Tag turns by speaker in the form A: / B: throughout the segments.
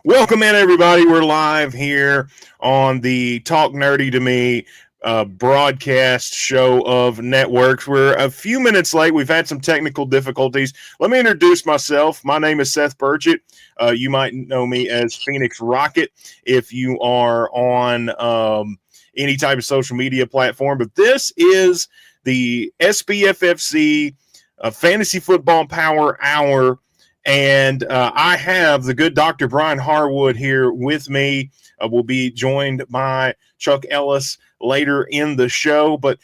A: Welcome in, everybody. We're live here on the Talk Nerdy to Me broadcast show of networks. We're a few minutes late. We've had some technical difficulties. Let me introduce myself. My name is Seth Burchett. You might know me as Phoenix Rocket if you are on any type of social media platform. But this is the SBFFC Fantasy Football Power Hour. And I have the good Dr. Brian Harwood here with me. We'll be joined by Chuck Ellis later in the show. But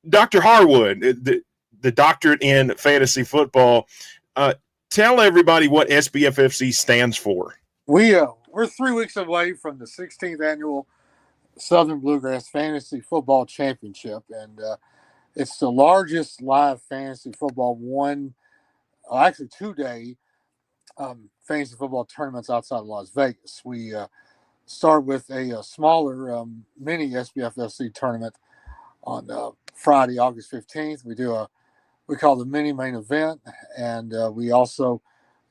A: Dr. Harwood, the doctorate in fantasy football, tell everybody what SBFFC stands for.
B: We're 3 weeks away from the 16th annual Southern Bluegrass Fantasy Football Championship, and it's the largest live fantasy football two-day fantasy football tournaments outside of Las Vegas. We start with a smaller mini SBFFC tournament on Friday, August 15th. We call the mini main event, and we also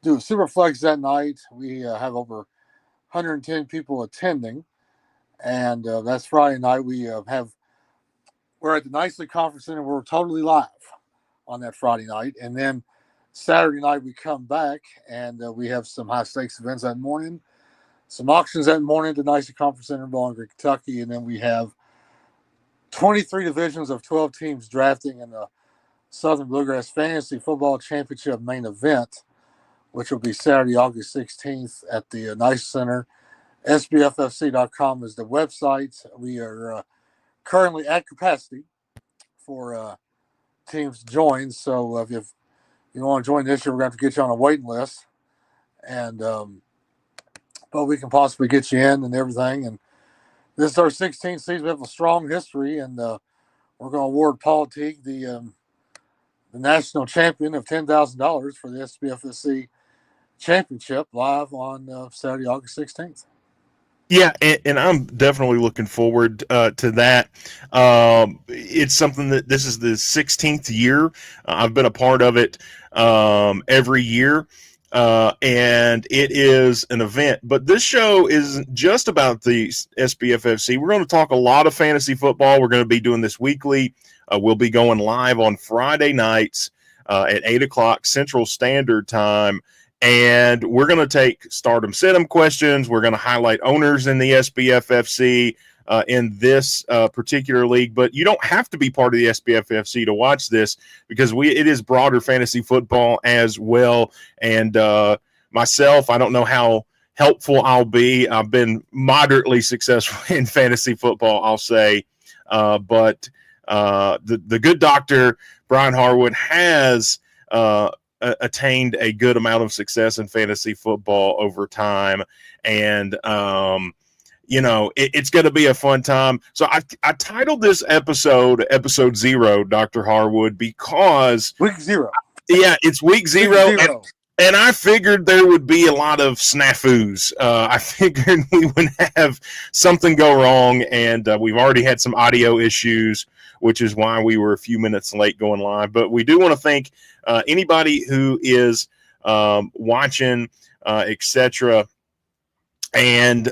B: do a super flex that night. We have over 110 people attending, and that's Friday night. We're at the Nicely Conference Center. We're totally live on that Friday night, and then Saturday night we come back and we have some high stakes events that morning, some auctions that morning at the Nicely Conference Center in Bowling Green, Kentucky, and then we have 23 divisions of 12 teams drafting in the Southern Bluegrass Fantasy Football Championship main event, which will be Saturday, August 16th at the Nice Center. SBFFC.com is the website. We are currently at capacity for teams to join. So if you want to join this year, we're going to have to get you on a waiting list. And but we can possibly get you in and everything. And this is our 16th season. We have a strong history, and we're going to award Paul Teague the national champion of $10,000 for the SBFSC championship live on Saturday, August 16th.
A: Yeah, and I'm definitely looking forward to that. It's something that this is the 16th year. I've been a part of it every year, and it is an event. But this show isn't just about the SBFFC. We're going to talk a lot of fantasy football. We're going to be doing this weekly. We'll be going live on Friday nights at 8 o'clock Central Standard Time. And we're going to take stardom sit-em questions. We're going to highlight owners in the SBFFC in this particular league. But you don't have to be part of the SBFFC to watch this because it is broader fantasy football as well. And myself, I don't know how helpful I'll be. I've been moderately successful in fantasy football, I'll say. But the good doctor, Brian Harwood, has attained a good amount of success in fantasy football over time. And, it's going to be a fun time. So I titled this episode 0, Dr. Harwood, because
B: week 0.
A: Yeah, it's week 0. And I figured there would be a lot of snafus. I figured we would have something go wrong, and we've already had some audio issues, which is why we were a few minutes late going live. But we do want to thank anybody who is watching, etc. And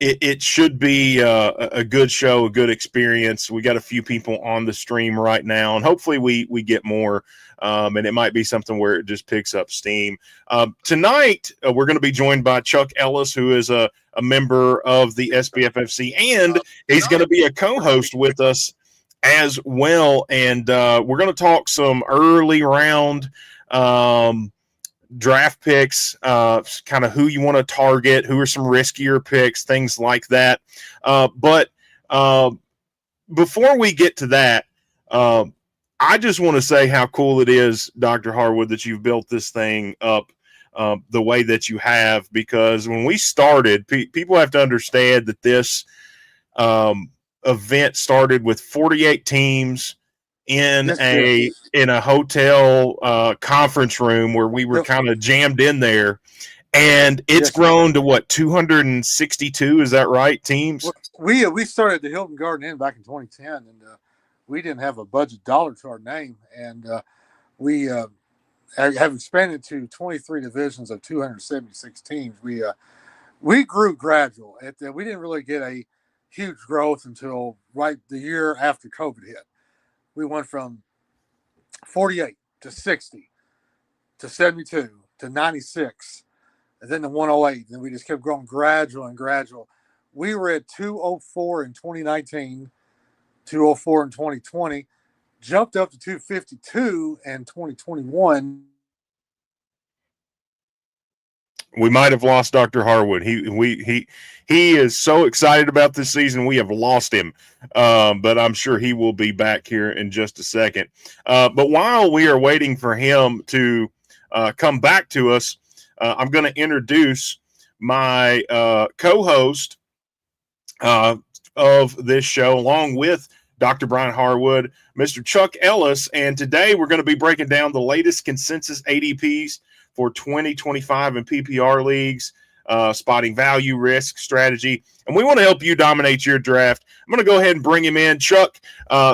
A: it should be a good show, a good experience. We got a few people on the stream right now, and hopefully we get more. And it might be something where it just picks up steam. Tonight, we're going to be joined by Chuck Ellis, who is a member of the SBFFC, and he's going to be a co-host with us as well. And we're going to talk some early round draft picks, kind of who you want to target, who are some riskier picks, things like that. But before we get to that, I just want to say how cool it is, Dr. Harwood, that you've built this thing up the way that you have, because when we started, people have to understand that this event started with 48 teams in a hotel conference room where we were kind of jammed in there, and it's grown to what, 262? Is that right? Teams.
B: We started the Hilton Garden Inn back in 2010, and we didn't have a budget dollar to our name, and we have expanded to 23 divisions of 276 teams. We grew gradual. We didn't really get a huge growth until right the year after COVID hit. We went from 48 to 60 to 72 to 96 and then to 108. And we just kept growing gradual and gradual. We were at 204 in 2019, 204 in 2020, jumped up to 252 in 2021.
A: We might have lost Dr. Harwood. He is so excited about this season. We have lost him, but I'm sure he will be back here in just a second. But while we are waiting for him to come back to us, I'm going to introduce my co-host of this show, along with Dr. Brian Harwood, Mr. Chuck Ellis, and today we're going to be breaking down the latest consensus ADPs for 2025 in PPR leagues, spotting value, risk, strategy, and we want to help you dominate your draft. I'm going to go ahead and bring him in. Chuck,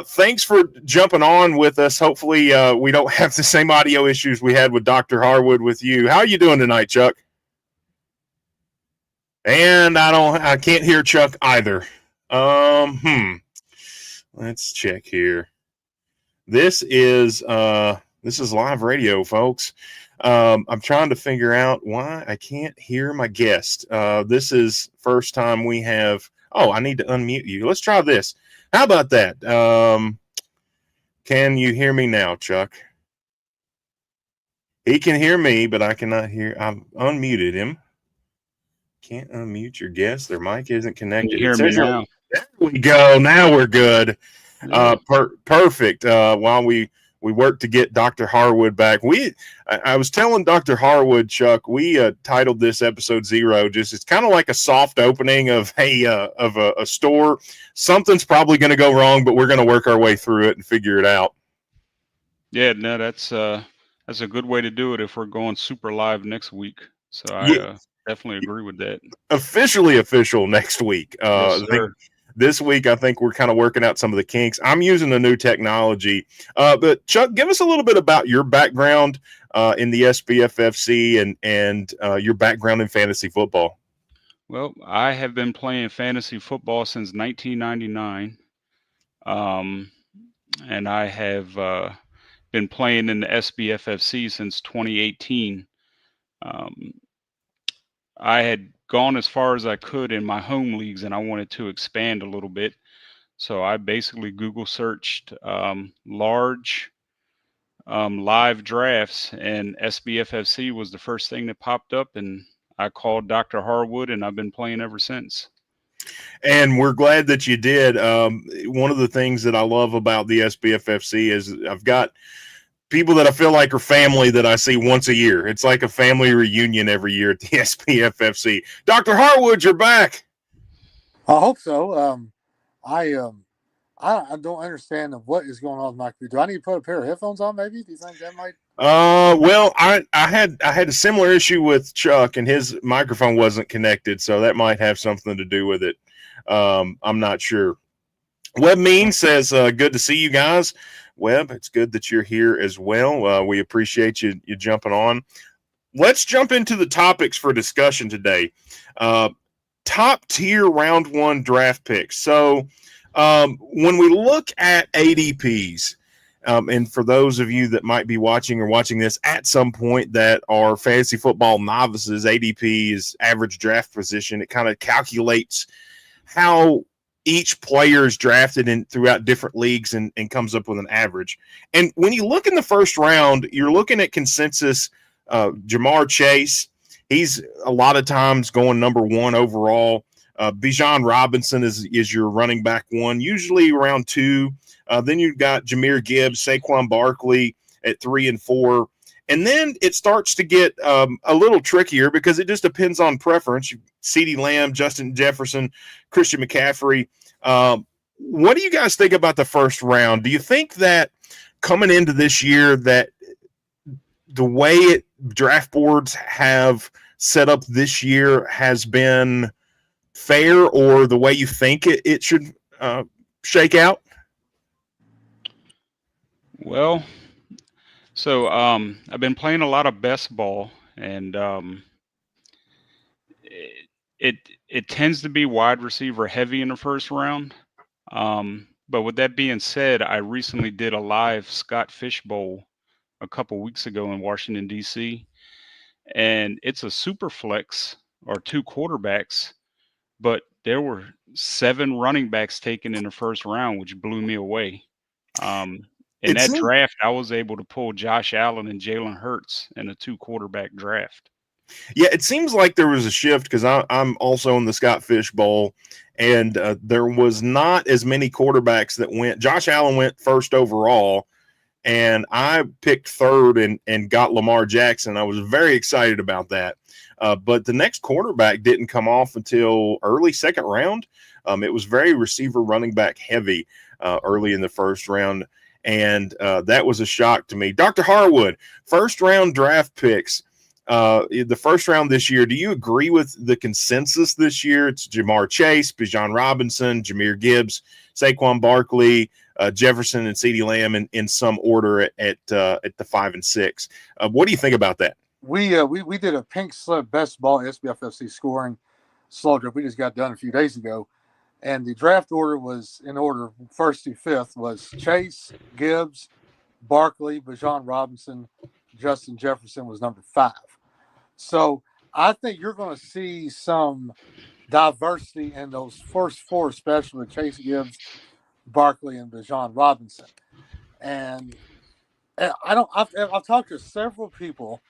A: thanks for jumping on with us. Hopefully we don't have the same audio issues we had with Dr. Harwood with you. How are you doing tonight, Chuck? And I can't hear Chuck either. Let's check here. This is live radio, folks. I'm trying to figure out why I can't hear my guest. This is first time we have. Oh, I need to unmute you. Let's try this. How about that? Can you hear me now, Chuck? He can hear me, but I cannot hear. I've unmuted him. Can't unmute your guest. Their mic isn't connected.
C: Can you hear me now?
A: There we go. Now we're good. Perfect. While we worked to get Dr. Harwood back. I was telling Dr. Harwood, Chuck, we titled this episode 0. It's kind of like a soft opening of a store. Something's probably going to go wrong, but we're going to work our way through it and figure it out.
C: Yeah, no, that's a good way to do it if we're going super live next week. So I definitely agree with that.
A: Officially official next week.
C: Yes, sir.
A: This week, I think we're kind of working out some of the kinks. I'm using the new technology. But, Chuck, give us a little bit about your background in the SBFFC and your background in fantasy football.
C: Well, I have been playing fantasy football since 1999. And I have been playing in the SBFFC since 2018. I had gone as far as I could in my home leagues, and I wanted to expand a little bit. So I basically Google searched large live drafts, and SBFFC was the first thing that popped up, and I called Dr. Harwood, and I've been playing ever since.
A: And we're glad that you did. One of the things that I love about the SBFFC is I've got people that I feel like are family that I see once a year. It's like a family reunion every year at the SBFFC. Dr. Harwood, you're back.
B: I hope so. I don't understand what is going on with my computer. Do I need to put a pair of headphones on? Maybe. Do you think that might?
A: Well, I had a similar issue with Chuck, and his microphone wasn't connected, so that might have something to do with it. I'm not sure. Web Mean says, "Good to see you guys." Webb, it's good that you're here as well. We appreciate you jumping on. Let's jump into the topics for discussion today. Top tier round 1 draft picks. So when we look at ADPs, and for those of you that might be watching this at some point that are fantasy football novices, ADP is average draft position. It kind of calculates how each player is drafted in throughout different leagues and comes up with an average. And when you look in the first round, you're looking at consensus. Jamar Chase, he's a lot of times going number 1 overall. Bijan Robinson is your running back 1, usually around 2. Then you've got Jahmyr Gibbs, Saquon Barkley at 3 and 4. And then it starts to get a little trickier because it just depends on preference. CeeDee Lamb, Justin Jefferson, Christian McCaffrey. What do you guys think about the first round? Do you think that coming into this year that the way draft boards have set up this year has been fair, or the way you think it should shake out?
C: Well, So I've been playing a lot of best ball, and it tends to be wide receiver heavy in the first round. But with that being said, I recently did a live Scott Fish Bowl a couple weeks ago in Washington, D.C., and it's a super flex or two quarterbacks, but there were 7 running backs taken in the first round, which blew me away. In
A: It
C: that
A: seems
C: draft, I was able to pull Josh Allen and Jalen Hurts in a 2 quarterback draft.
A: Yeah, it seems like there was a shift because I'm also in the Scott Fish Bowl, and there was not as many quarterbacks that went. Josh Allen went first overall, and I picked third and got Lamar Jackson. I was very excited about that. But the next quarterback didn't come off until early second round. It was very receiver running back heavy early in the first round, and that was a shock to me. Dr. Harwood, first round draft picks. The first round this year, do you agree with the consensus this year? It's Jamar Chase, Bijan Robinson, Jahmyr Gibbs, Saquon Barkley, Jefferson, and CeeDee Lamb in some order at the 5 and 6. What do you think about that?
B: We did a pink slip best ball SBFFC scoring slow draft. We just got done a few days ago, and the draft order was in order first to fifth was Chase, Gibbs, Barkley, Bijan Robinson, Justin Jefferson was number 5. So I think you're going to see some diversity in those first 4, especially with Chase, Gibbs, Barkley, and Bijan Robinson. And I've talked to several people,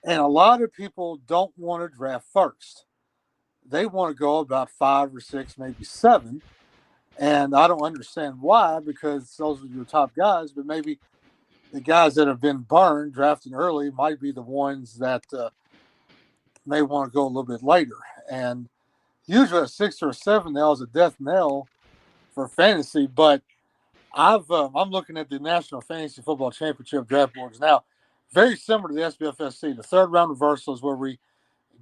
B: and a lot of people don't want to draft first. They want to go about 5 or 6, maybe 7. And I don't understand why, because those are your top guys, but maybe the guys that have been burned drafting early might be the ones that may want to go a little bit later. And usually a 6 or 7 now is a death knell for fantasy, but I'm looking at the National Fantasy Football Championship draft boards now, very similar to the SBFFC. The third round reversal is where we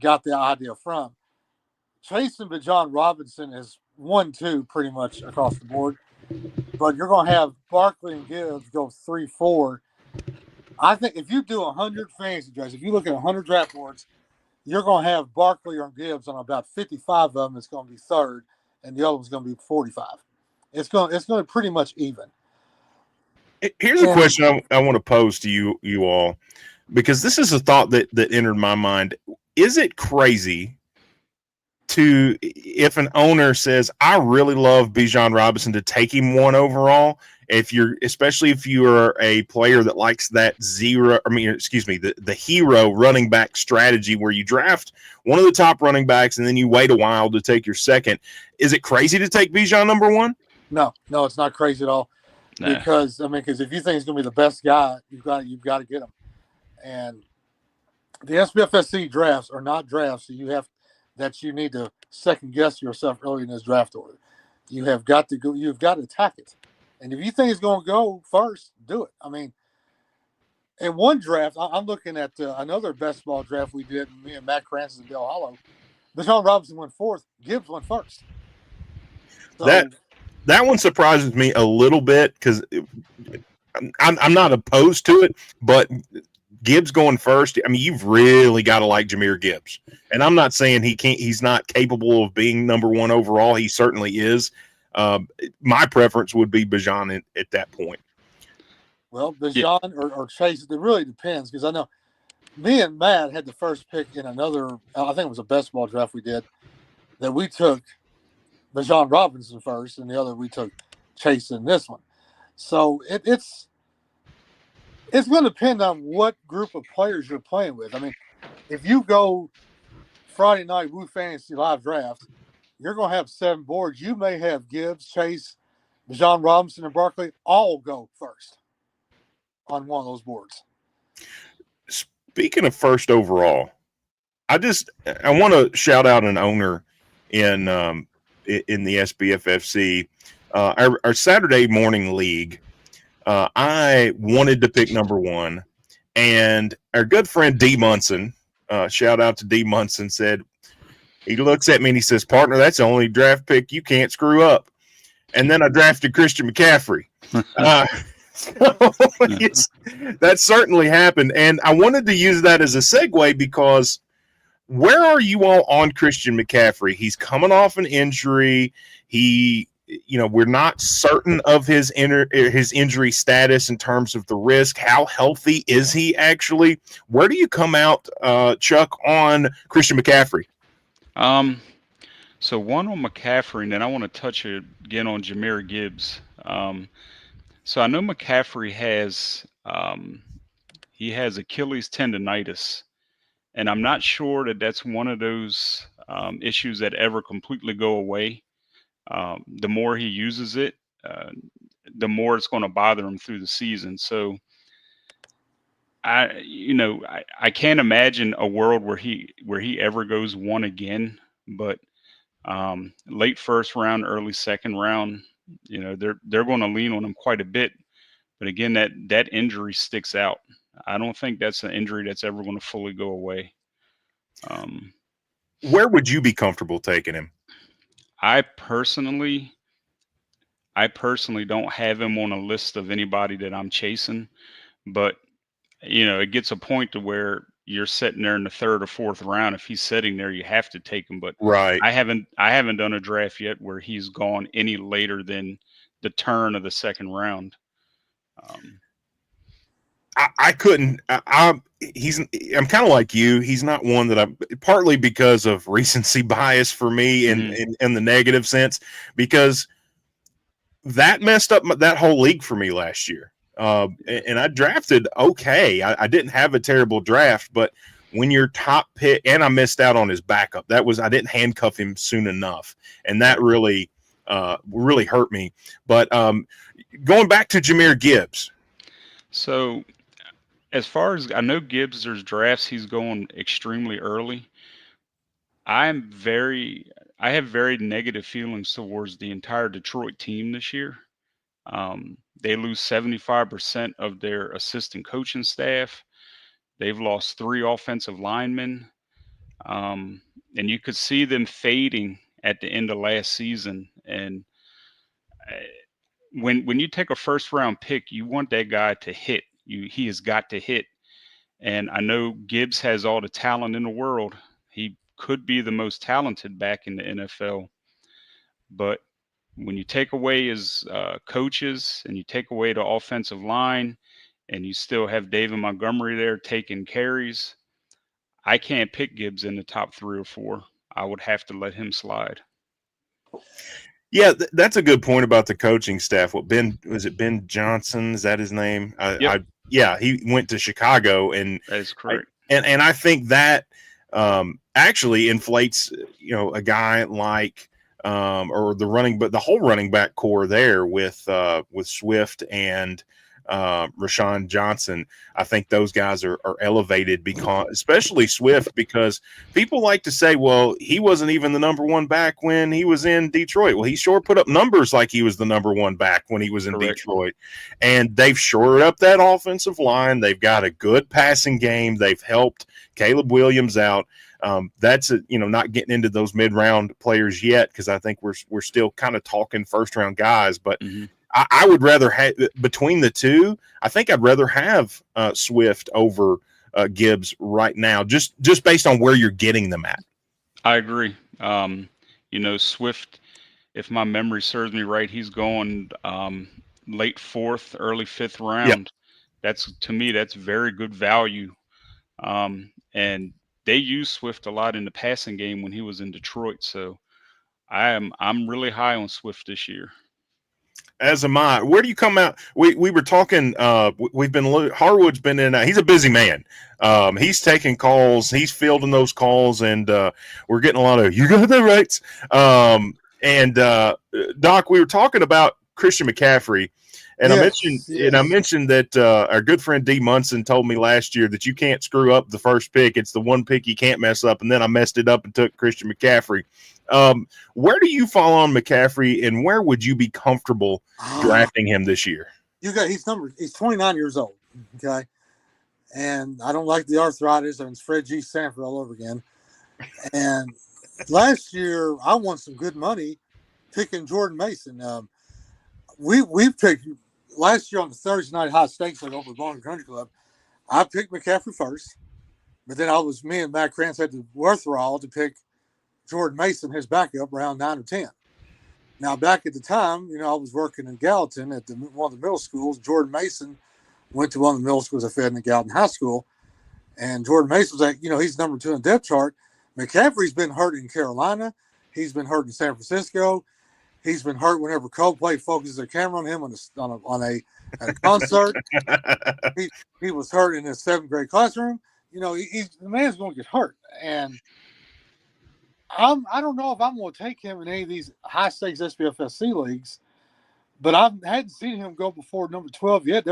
B: got the idea from. Chase and Bijan Robinson is 1-2 pretty much across the board, but you're going to have Barkley and Gibbs go 3-4. I think if you do 100 fantasy drafts, if you look at 100 draft boards, you're going to have Barkley or Gibbs on about 55 of them. It's going to be third, and the other one's going to be 45. It's going to pretty much even.
A: Here's a question I want to pose to you all, because this is a thought that entered my mind. Is it crazy if an owner says, I really love Bijan Robinson, to take him 1 overall, especially if you are a player that likes that the hero running back strategy where you draft one of the top running backs and then you wait a while to take your second? Is it crazy to take Bijan number 1?
B: No, it's not crazy at all. Nah. Because if you think he's going to be the best guy, you've got to get him. And the SBFSC drafts are not drafts that you need to second guess yourself early in this draft order. You have got to go. You've got to attack it. And if you think he's going to go first, do it. In one draft, I'm looking at another best ball draft we did. Me and Matt Cranston and Dale Hollow. Bijan Robinson went 4th. Gibbs went 1st. So,
A: that one surprises me a little bit because I'm not opposed to it, but Gibbs going first, you've really got to like Jahmyr Gibbs. And I'm not saying he's not capable of being number 1 overall. He certainly is. My preference would be Bijan at that point.
B: Well, Bijan or Chase, it really depends, because I know me and Matt had the first pick in another, I think it was a best ball draft we did, that we took Bijan Robinson first, and the other we took Chase in this one. So it's going to depend on what group of players you're playing with. If you go Friday night Woo Fantasy Live Draft, you're going to have 7 boards. You may have Gibbs, Chase, Bijan Robinson, and Barkley all go first on one of those boards.
A: Speaking of first overall, I want to shout out an owner in the SBFFC, our Saturday morning league. I wanted to pick number 1, and our good friend D Munson, shout out to D Munson, said, he looks at me and he says, partner, that's the only draft pick you can't screw up. And then I drafted Christian McCaffrey. So that certainly happened. And I wanted to use that as a segue because where are you all on Christian McCaffrey? He's coming off an injury. We're not certain of his injury status in terms of the risk. How healthy is he actually? Where do you come out, Chuck, on Christian McCaffrey?
C: So one on McCaffrey, and then I want to touch again on Jahmyr Gibbs. So I know McCaffrey he has Achilles tendonitis, and I'm not sure that that's one of those issues that ever completely go away. The more he uses it, the more it's going to bother him through the season. So I can't imagine a world where he ever goes one again, but late first round, early second round, they're going to lean on him quite a bit. But again, that injury sticks out. I don't think that's an injury that's ever going to fully go away.
A: Where would you be comfortable taking him?
C: I personally don't have him on a list of anybody that I'm chasing, but it gets a point to where you're sitting there in the third or fourth round. If he's sitting there, you have to take him. But
A: right,
C: I haven't done a draft yet where he's gone any later than the turn of the second round.
A: I couldn't. I'm kind of like you. He's not one that I'm, partly because of recency bias for me in the negative sense, because that messed up that whole league for me last year. And I drafted okay. I didn't have a terrible draft, but when your top pick, and I missed out on his backup. I didn't handcuff him soon enough, and that really hurt me. But going back to Jahmyr Gibbs.
C: So as far as I know, Gibbs, there's drafts he's going extremely early. I have very negative feelings towards the entire Detroit team this year. They lose 75% of their assistant coaching staff. They've lost 3 offensive linemen. And you could see them fading at the end of last season. And when you take a first round pick, you want that guy to hit. He has got to hit. And I know Gibbs has all the talent in the world. He could be the most talented back in the NFL. But when you take away his coaches and you take away the offensive line and you still have David Montgomery there taking carries, I can't pick Gibbs in the top 3 or 4. I would have to let him slide.
A: Yeah, that's a good point about the coaching staff. Ben Johnson? Is that his name?
C: Yep.
A: Yeah, he went to Chicago, and
C: that is correct.
A: And I think that actually inflates, a guy like or the whole running back core there with Swift and Rashawn Johnson. I think those guys are elevated because, especially Swift, because people like to say, well, he wasn't even the number 1 back when he was in Detroit. Well, he sure put up numbers like he was the number 1 back when he was in
C: Correct.
A: Detroit. And they've shored up that offensive line. They've got a good passing game. They've helped Caleb Williams out. That's not getting into those mid-round players yet, because I think we're still kind of talking first-round guys, but I would rather have, between the two, I think I'd rather have Swift over Gibbs right now, just based on where you're getting them at.
C: I agree. Swift, if my memory serves me right, he's going late 4th, early 5th round. Yep. To me, that's very good value. And they used Swift a lot in the passing game when he was in Detroit. So I'm really high on Swift this year.
A: As am I. Where do you come out? We were talking. Harwood's been in. He's a busy man. He's taking calls. He's fielding those calls, and we're getting a lot of "you got that right." And Doc, we were talking about Christian McCaffrey, and I mentioned that our good friend D Munson told me last year that you can't screw up the first pick. It's the one pick you can't mess up, and then I messed it up and took Christian McCaffrey. Where do you fall on McCaffrey, and where would you be comfortable drafting him this year?
B: He's 29 years old. Okay. And I don't like the arthritis, and it's Fred G. Sanford all over again. And last year I won some good money picking Jordan Mason. We've picked last year on the Thursday night high stakes league over at Bowling Country Club, I picked McCaffrey first, but then me and Matt Krantz had the worthwhile to pick Jordan Mason, his backup, round 9 or 10. Now, back at the time, I was working in Gallatin at one of the middle schools. Jordan Mason went to one of the middle schools I fed in the Gallatin High School. And Jordan Mason was like, he's number 2 in the depth chart. McCaffrey's been hurt in Carolina. He's been hurt in San Francisco. He's been hurt whenever Coldplay focuses their camera on him at a concert. he was hurt in his 7th grade classroom. The man's going to get hurt. And I don't know if I'm going to take him in any of these high stakes SBFFC leagues, but I hadn't seen him go before number 12 yet.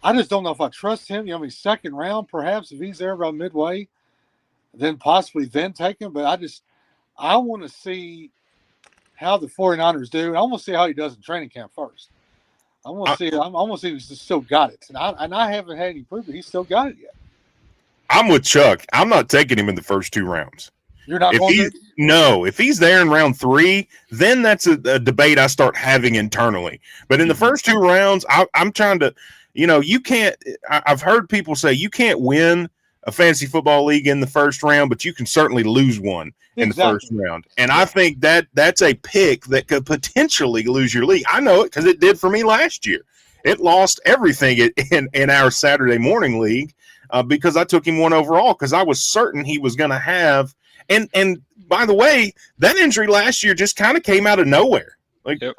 B: I just don't know if I trust him. Second round, perhaps if he's there around midway, then take him. But I want to see how the 49ers do. I want to see how he does in training camp first. I want to see if he's still got it. And I haven't had any proof that he's still got it yet.
A: I'm with Chuck. I'm not taking him in the first 2 rounds.
B: You're not going to?
A: No, if he's there in round 3, then that's a debate I start having internally. But in the first 2 rounds, I'm trying to, you can't. I've heard people say you can't win a fantasy football league in the first round, but you can certainly lose one in the first round. And I think that's a pick that could potentially lose your league. I know it because it did for me last year. It lost everything in our Saturday morning league because I took him 1 overall because I was certain he was going to have. And by the way, that injury last year just kind of came out of nowhere.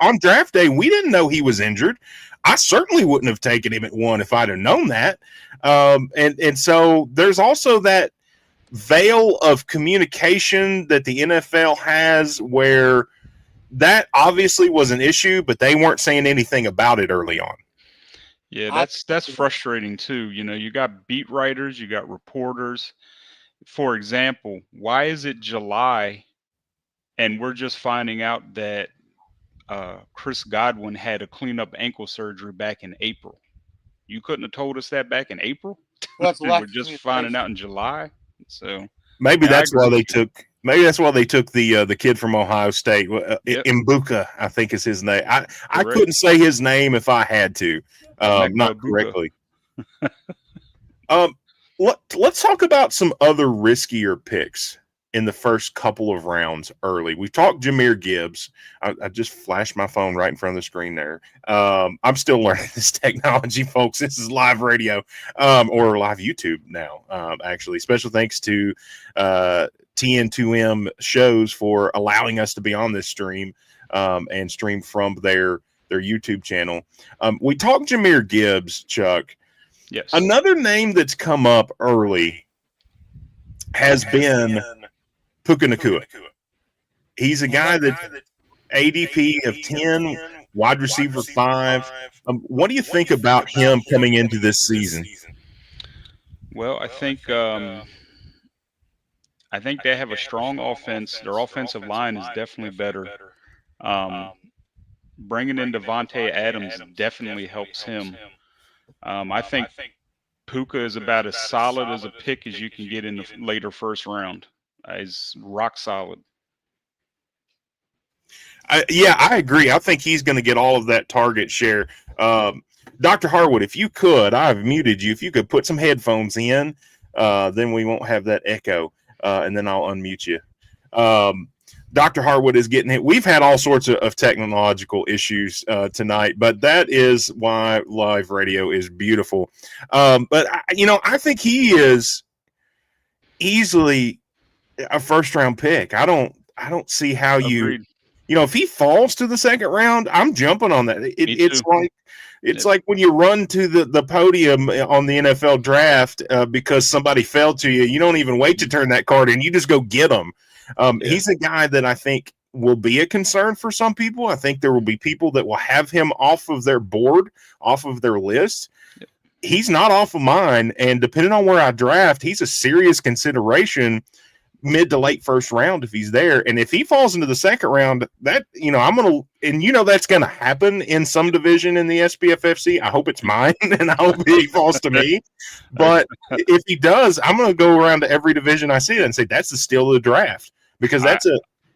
A: On draft day, we didn't know he was injured. I certainly wouldn't have taken him at 1 if I'd have known that. And so there's also that veil of communication that the NFL has where that obviously was an issue, but they weren't saying anything about it early on.
C: Yeah, that's frustrating too. You got beat writers, you got reporters. For example, why is it July and we're just finding out that Chris Godwin had a cleanup ankle surgery back in April? You couldn't have told us that back in April?
B: Well,
C: we're just finding out in July. So
A: maybe that's why they took the kid from Ohio State, Mbuka, I think is his name. I couldn't say his name if I had to, not correctly. Let's talk about some other riskier picks in the first couple of rounds early. We've talked Jahmyr Gibbs. I just flashed my phone right in front of the screen there. I'm still learning this technology, folks. This is live radio or live YouTube now, actually. Special thanks to TN2M shows for allowing us to be on this stream and stream from their YouTube channel. We talked Jahmyr Gibbs, Chuck.
C: Yes.
A: Another name that's come up early has been Puka Nacua. He's a guy that ADP of 10, wide receiver 5. What do you think about him coming into this season?
C: Well, I think they have a strong offense. Their offensive line is definitely better. Bringing in Devontae Adams definitely helps him. I think Puka is about as solid as a pick as you can get in the later first round. He's rock solid.
A: I agree. I think he's going to get all of that target share. Dr. Harwood, if you could, I've muted you. If you could put some headphones in, then we won't have that echo, and then I'll unmute you. Dr. Harwood is getting it. We've had all sorts of technological issues tonight, but that is why live radio is beautiful. But I think he is easily a first round pick. I don't see how
C: Agreed.
A: if he falls to the second round, I'm jumping on that. It's like when you run to the podium on the NFL draft because somebody fell to you. You don't even wait to turn that card in. You just go get them. He's a guy that I think will be a concern for some people. I think there will be people that will have him off of their board, off of their list. Yep. He's not off of mine. And depending on where I draft, he's a serious consideration mid to late first round if he's there. And if he falls into the second round, that, I'm going to, and that's going to happen in some division in the SBFFC. I hope it's mine and I hope he falls to me. But if he does, I'm going to go around to every division I see and say, that's the steal of the draft because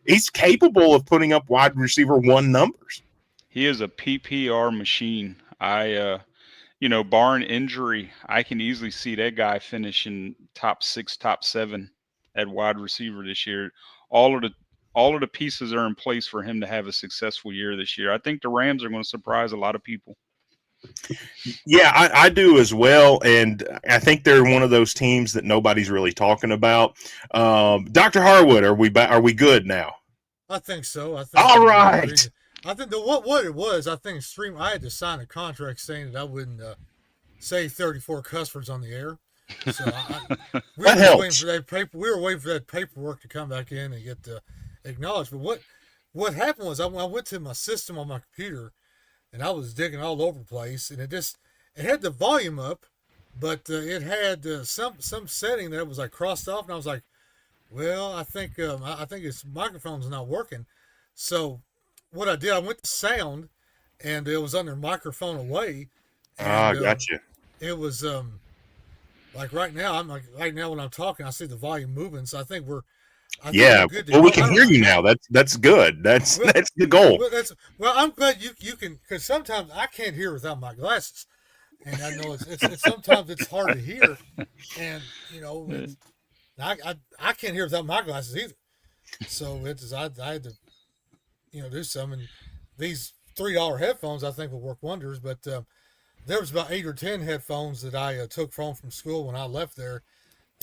A: he's capable of putting up wide receiver 1 numbers.
C: He is a PPR machine. Barring injury, I can easily see that guy finishing top 6, top 7 at wide receiver this year. All of the pieces are in place for him to have a successful year this year. I think the Rams are going to surprise a lot of people.
A: Yeah, I do as well, and I think they're one of those teams that nobody's really talking about. Dr. Harwood, are we good now?
D: I think so. I think.
A: All right.
D: I think what it was. I think I had to sign a contract saying that I wouldn't say 34 cuss words on the air. So we
A: that
D: were
A: helps.
D: waiting for that paper. We were waiting for that paperwork to come back in and get acknowledged. But what happened was I went to my system on my computer, and I was digging all over the place, and it had the volume up, but it had some setting that was like crossed off, and I was like, well, I think its microphone's not working. So what I did, I went to sound, and it was under microphone away. And,
A: gotcha.
D: It was like right now when I'm talking, I see the volume moving. So I think we're good.
A: Well, we can hear you now. That's good. That's the goal.
D: I'm glad you can, because sometimes I can't hear without my glasses, and I know it's sometimes it's hard to hear, and I can't hear without my glasses either. So I had to do some, and these $3 headphones I think will work wonders. But there was about 8 or 10 headphones that I took from school when I left there.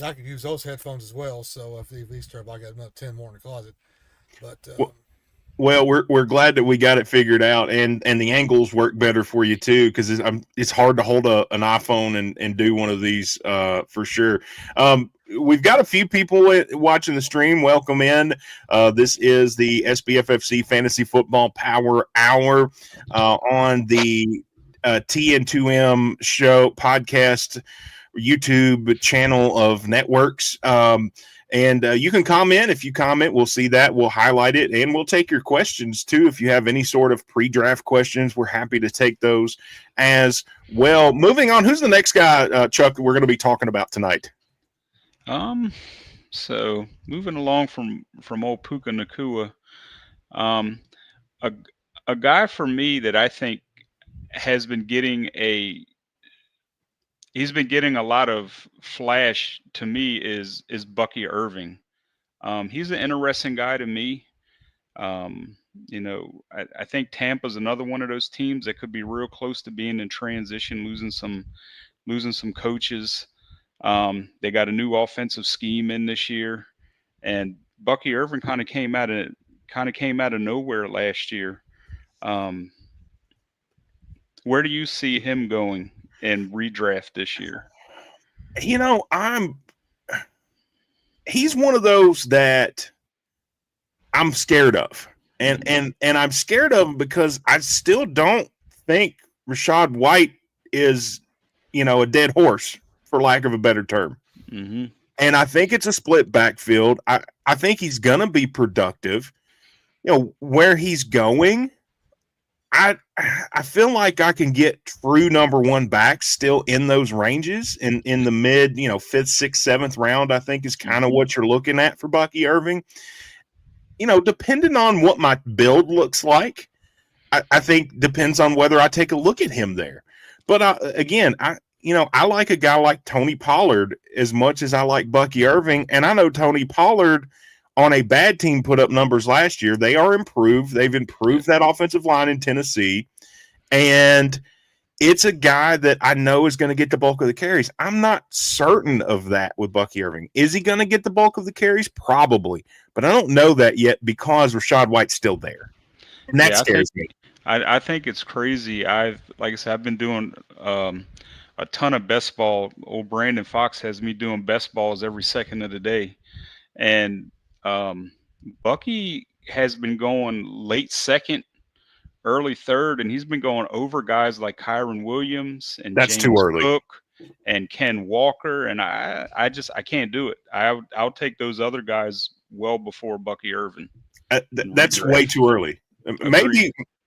D: I could use those headphones as well. So if these turn, I got another 10 more in the closet. But
A: well, we're glad that we got it figured out, and the angles work better for you too, because it's hard to hold an iPhone and do one of these for sure. We've got a few people watching the stream. Welcome in. This is the SBFFC Fantasy Football Power Hour on the TN2M show podcast YouTube channel of networks. And you can comment. If you comment, we'll see that. We'll highlight it, and we'll take your questions, too. If you have any sort of pre-draft questions, we're happy to take those as well. Moving on, who's the next guy, Chuck, that we're going to be talking about tonight?
C: So moving along from old Puka Nacua, a guy for me that I think has been getting he's been getting a lot of flash to me is Bucky Irving. He's an interesting guy to me. I think Tampa's another one of those teams that could be real close to being in transition, losing some coaches. They got a new offensive scheme in this year, and Bucky Irving kind of came out of nowhere last year. Where do you see him going in redraft this year?
A: He's one of those that I'm scared of. And I'm scared of him because I still don't think Rachaad White is, a dead horse, for lack of a better term.
C: Mm-hmm.
A: And I think it's a split backfield. I think he's going to be productive. Where he's going, I feel like I can get true number one backs still in those ranges in the mid, 5th, 6th, 7th round, I think is kind of what you're looking at for Bucky Irving. Depending on what my build looks like, I think depends on whether I take a look at him there. But again, I like a guy like Tony Pollard as much as I like Bucky Irving. And I know Tony Pollard on a bad team put up numbers last year. They are improved. They've improved that offensive line in Tennessee. And it's a guy that I know is going to get the bulk of the carries. I'm not certain of that with Bucky Irving. Is he going to get the bulk of the carries? Probably. But I don't know that yet because Rachaad White's still there. And that scares me.
C: I think it's crazy. Like I said, I've been doing a ton of best ball. Old Brandon Fox has me doing best balls every second of the day. And Bucky has been going late second, early third, and he's been going over guys like Kyron Williams and
A: That's
C: James
A: too early.
C: Cook and Ken Walker. And I can't do it. I'll take those other guys well before Bucky Irving.
A: That's way too early.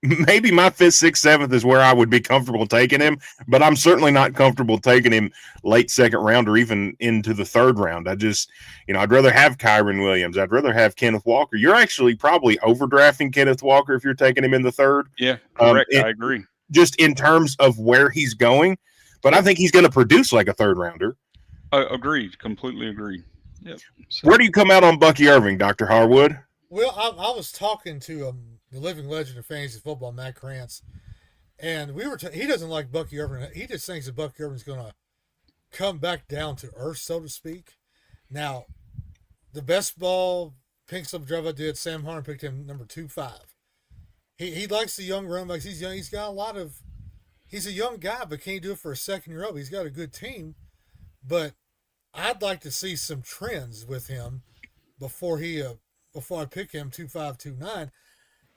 A: Maybe my 5th, 6th, 7th is where I would be comfortable taking him, but I'm certainly not comfortable taking him late second round or even into the 3rd round. I just, I'd rather have Kyron Williams. I'd rather have Kenneth Walker. You're actually probably overdrafting Kenneth Walker if you're taking him in the 3rd.
C: Yeah, correct. I agree.
A: just in terms of where he's going. But I think he's going to produce like a third rounder.
C: Agreed. Completely agreed. Yep. So,
A: Where do you come out on Bucky Irving, Dr. Harwood?
D: Well, I was talking to the living legend of fantasy football, Matt Krantz, and he doesn't like Bucky Irving. He just thinks that Bucky Irving's going to come back down to earth, so to speak. Now, the best ball pink slip drive I did, Sam Harden picked him number 2-5. He likes the young run backs. He's young. He's got a lot of. He's a young guy, but can't do it for a second year old. He's got a good team, but I'd like to see some trends with him before I pick him 2.5, 2.9.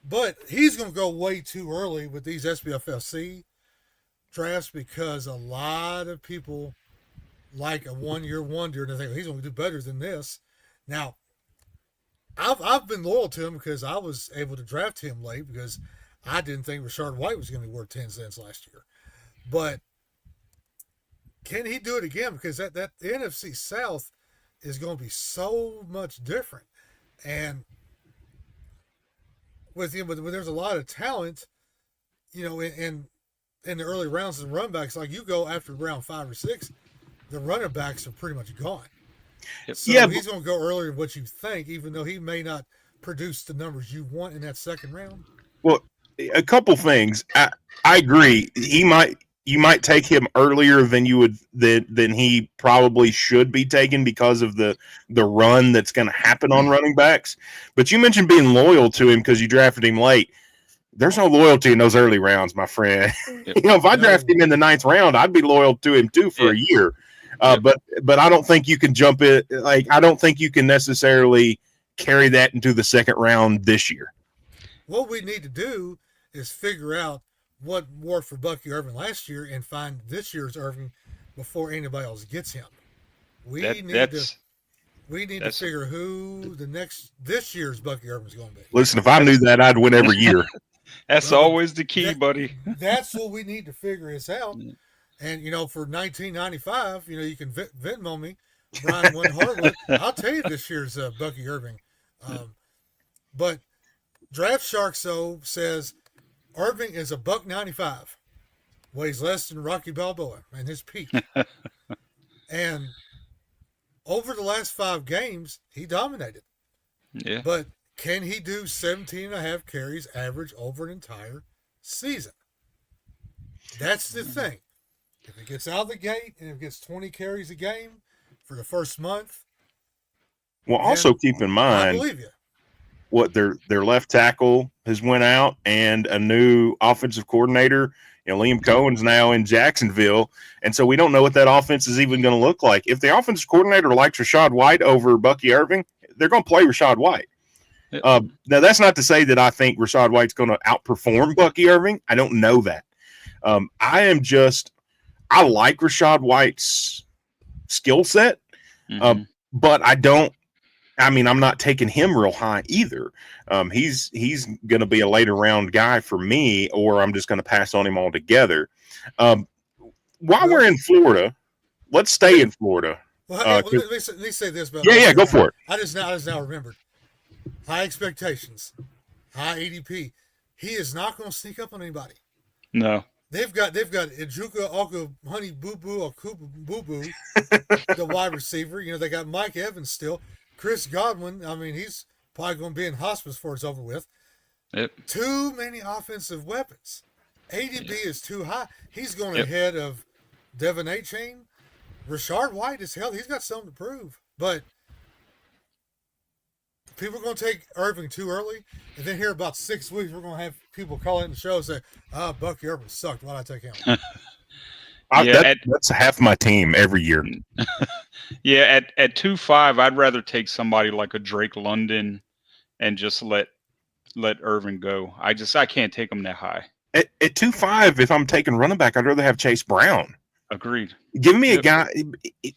D: But he's going to go way too early with these SBFFC drafts because a lot of people like a 1 year wonder and they think he's going to do better than this. Now, I've been loyal to him because I was able to draft him late because I didn't think Rashard White was going to be worth 10 cents last year. But can he do it again? Because that the NFC South is going to be so much different. And with him, when there's a lot of talent, in the early rounds of the run backs, like you go after round 5 or 6, the running backs are pretty much gone. So he's going to go earlier than what you think, even though he may not produce the numbers you want in that second round.
A: Well, a couple things. I agree. You might take him earlier than you would than he probably should be taken because of the run that's going to happen on running backs. But you mentioned being loyal to him because you drafted him late. There's no loyalty in those early rounds, my friend.
C: Yep.
A: If I drafted him in the 9th round, I'd be loyal to him too for a year. But I don't think you can jump it. Like, I don't think you can necessarily carry that into the second round this year.
D: What we need to do is figure out what worked for Bucky Irving last year and find this year's Irving before anybody else gets him. We need to figure who this year's Bucky Irving is going to be.
A: Listen, if I knew that, I'd win every year.
C: That's always the key, buddy.
D: That's what we need to figure this out. And, for 1995, you can Venmo me, Brian Wynn Hartwood. I'll tell you this year's Bucky Irving. But Draft Shark says Irving is a $195, weighs less than Rocky Balboa and his peak. And over the last 5 games, he dominated.
C: Yeah.
D: But can he do 17.5 carries average over an entire season? That's the thing. If it gets out of the gate and it gets 20 carries a game for the first month.
A: Well, also keep in mind,
D: I believe you.
A: What their left tackle has went out and a new offensive coordinator. Liam Cohen's now in Jacksonville, and so we don't know what that offense is even going to look like. If the offensive coordinator likes Rashad White over Bucky Irving, they're going to play Rashad White. Now, that's not to say that I think Rashad White's going to outperform Bucky Irving. I don't know that. I like Rashad White's skill set, but I'm not taking him real high either. He's going to be a later round guy for me, or I'm just going to pass on him altogether. While we're in Florida, let's stay in Florida.
D: Well, let me say this. About
A: go for it.
D: I just now remembered. High expectations, high ADP. He is not going to sneak up on anybody.
C: No.
D: They've got Ejuka Oka Honey Boo Boo or Koopa Boo Boo, the wide receiver. They got Mike Evans still. Chris Godwin, he's probably going to be in hospice before it's over with.
C: Yep.
D: Too many offensive weapons. ADP is too high. He's going ahead of Devin A-Chain. Rashard White is healthy. He's got something to prove. But people are going to take Irving too early. And then here about 6 weeks, we're going to have people call in the show and say, Bucky Irving sucked. Why did I take him?
A: That's half my team every year.
C: Yeah, at 2.5, I'd rather take somebody like a Drake London and just let Irving go. I can't take him that high.
A: At 2.5, if I'm taking running back, I'd rather have Chase Brown.
C: Agreed.
A: Give me a guy.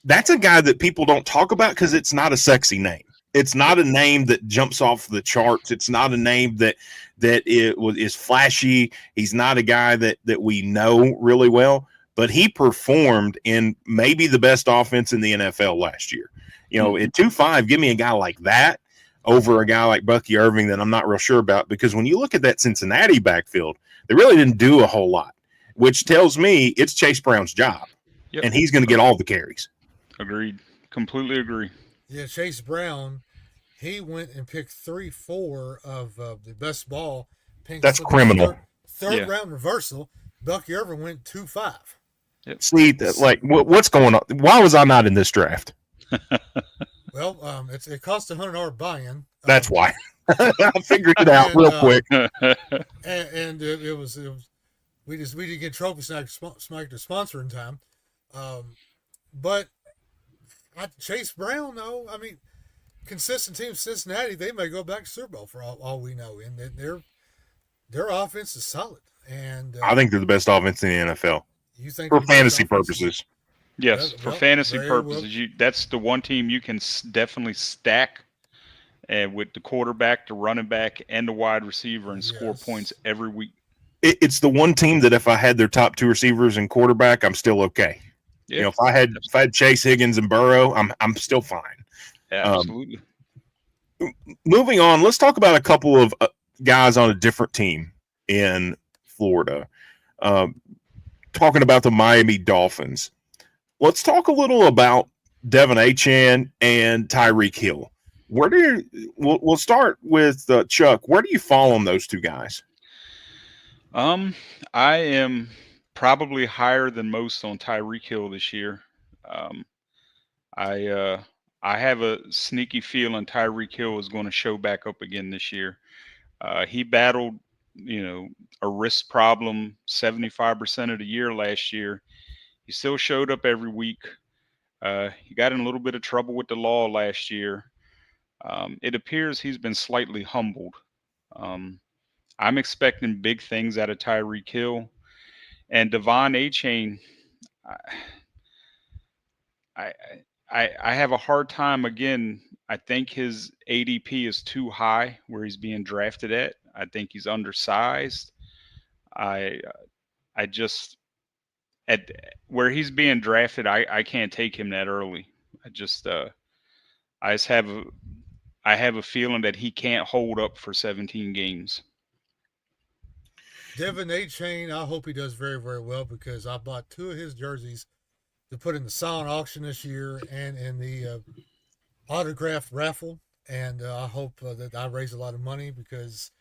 A: That's a guy that people don't talk about because it's not a sexy name. It's not a name that jumps off the charts. It's not a name that is flashy. He's not a guy that we know really well. But he performed in maybe the best offense in the NFL last year. At 2.5, give me a guy like that over a guy like Bucky Irving that I'm not real sure about. Because when you look at that Cincinnati backfield, they really didn't do a whole lot. which tells me it's Chase Brown's job, and he's going to get all the carries.
C: Agreed. Completely agree.
D: Yeah, Chase Brown, he went and picked 3-4 of the best ball.
A: That's criminal.
D: Third round reversal. Bucky Irvin went 2-5.
C: Yep.
A: See, like, what's going on? Why was I not in this draft?
D: Well, it cost $100 buy-in.
A: That's why. I figured it out real quick.
D: And it was we didn't get Trophy Smack to sponsor in time. But Chase Brown, though, I mean, consistent team Cincinnati, they may go back to Super Bowl for all we know, and their offense is solid. And
A: I think they're the best offense in the NFL.
D: You think
A: for fantasy purposes?
C: Yes, for fantasy purposes, that's the one team you can definitely stack, with the quarterback, the running back, and the wide receiver, and score points every week.
A: It's the one team that if I had their top two receivers and quarterback, I'm still okay. Yeah. You know, if I had Chase, Higgins, and Burrow, I'm still fine.
C: Yeah, absolutely.
A: Moving on, let's talk about a couple of guys on a different team in Florida. Talking about the Miami Dolphins. Let's talk a little about Devin Achane and Tyreek Hill. We'll start with Chuck. Where do you fall on those two guys?
C: I am probably higher than most on Tyreek Hill this year. I have a sneaky feeling Tyreek Hill is going to show back up again this year. He battled, a wrist problem 75% of the year last year. He still showed up every week. He got in a little bit of trouble with the law last year. It appears he's been slightly humbled. I'm expecting big things out of Tyreek Hill. And Devon Achane, I have a hard time again. I think his ADP is too high where he's being drafted at. I think he's undersized. I just at where he's being drafted, I can't take him that early. I have a feeling that he can't hold up for 17 games.
D: Devin Achane, I hope he does very, very well because I bought 2 of his jerseys to put in the silent auction this year and in the autograph raffle. And I hope that I raise a lot of money because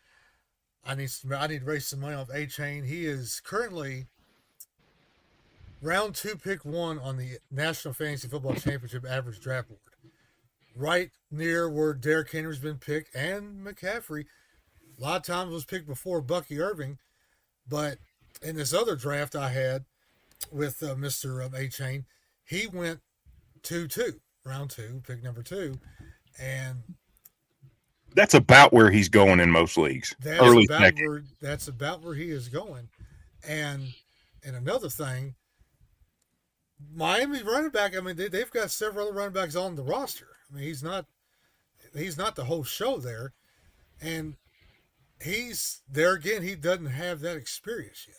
D: I need to raise some money off Achane. He is currently round 2, pick 1 on the National Fantasy Football Championship average draft board. Right near where Derrick Henry's been picked and McCaffrey. A lot of times was picked before Bucky Irving. But in this other draft I had with Mr. Achane, he went 2-2, round 2, pick number 2. And
A: that's about where he's going in most leagues.
D: That's about where he is going. And another thing, Miami running back, I mean, they've got several other running backs on the roster. I mean, he's not the whole show there. And he's there again. He doesn't have that experience yet.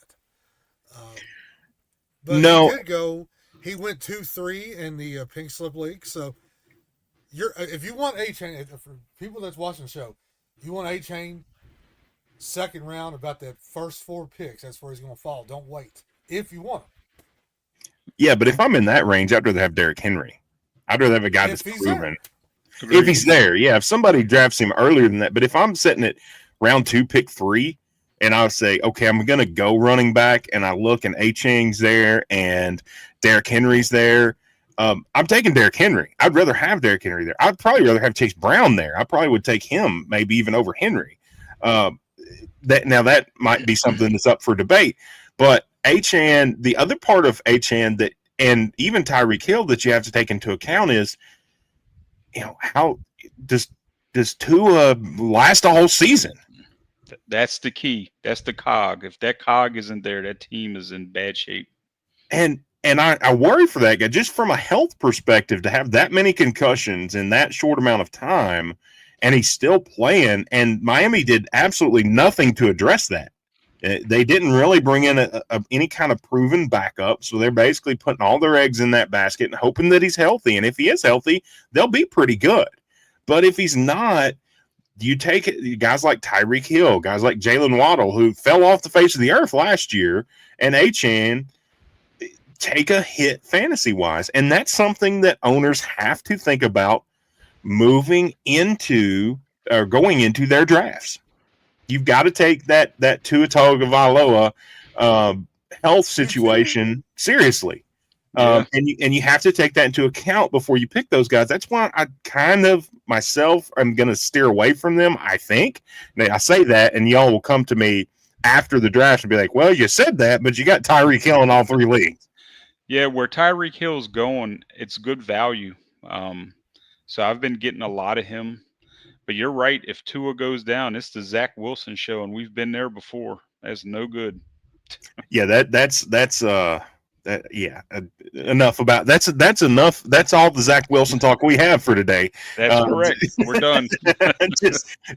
D: But
A: no.
D: He did go. He went 2-3 in the Pink Slip League. So if you want Achane, for people that's watching the show, you want Achane second round, about that first 4 picks. That's where he's going to fall. Don't wait if you want him.
A: Yeah, but if I'm in that range, I'd rather have Derrick Henry. I'd rather have a guy that's proven. If he's there, yeah. If somebody drafts him earlier than that, but if I'm sitting at round 2, pick 3, and I'll say, okay, I'm going to go running back, and I look and Achane's there and Derrick Henry's there, I'm taking Derrick Henry. I'd rather have Derrick Henry there. I'd probably rather have Chase Brown there. I probably would take him maybe even over Henry. That might be something that's up for debate, but Achane, the other part of Achane that, and even Tyreek Hill that you have to take into account is, how does Tua last a whole season?
C: That's the key. That's the cog. If that cog isn't there, that team is in bad shape.
A: And I worry for that guy, just from a health perspective, to have that many concussions in that short amount of time, and he's still playing. And Miami did absolutely nothing to address that. They didn't really bring in any kind of proven backup, so they're basically putting all their eggs in that basket and hoping that he's healthy. And if he is healthy, they'll be pretty good. But if he's not, You take guys like Tyreek Hill, guys like Jalen Waddle, who fell off the face of the earth last year, and Achane take a hit fantasy-wise. And that's something that owners have to think about moving into or going into their drafts. You've got to take that Tua Tagovailoa health situation seriously. And you have to take that into account before you pick those guys. That's why I kind of myself am going to steer away from them. I think now, I say that, and y'all will come to me after the draft and be like, "Well, you said that, but you got Tyreek Hill in all 3 leagues."
C: Yeah, where Tyreek Hill's going, it's good value. So I've been getting a lot of him. But you're right. If Tua goes down, it's the Zach Wilson show, and we've been there before. That's no good.
A: Yeah, that's enough about that's enough. That's all the Zach Wilson talk we have for today.
C: That's correct. We're done.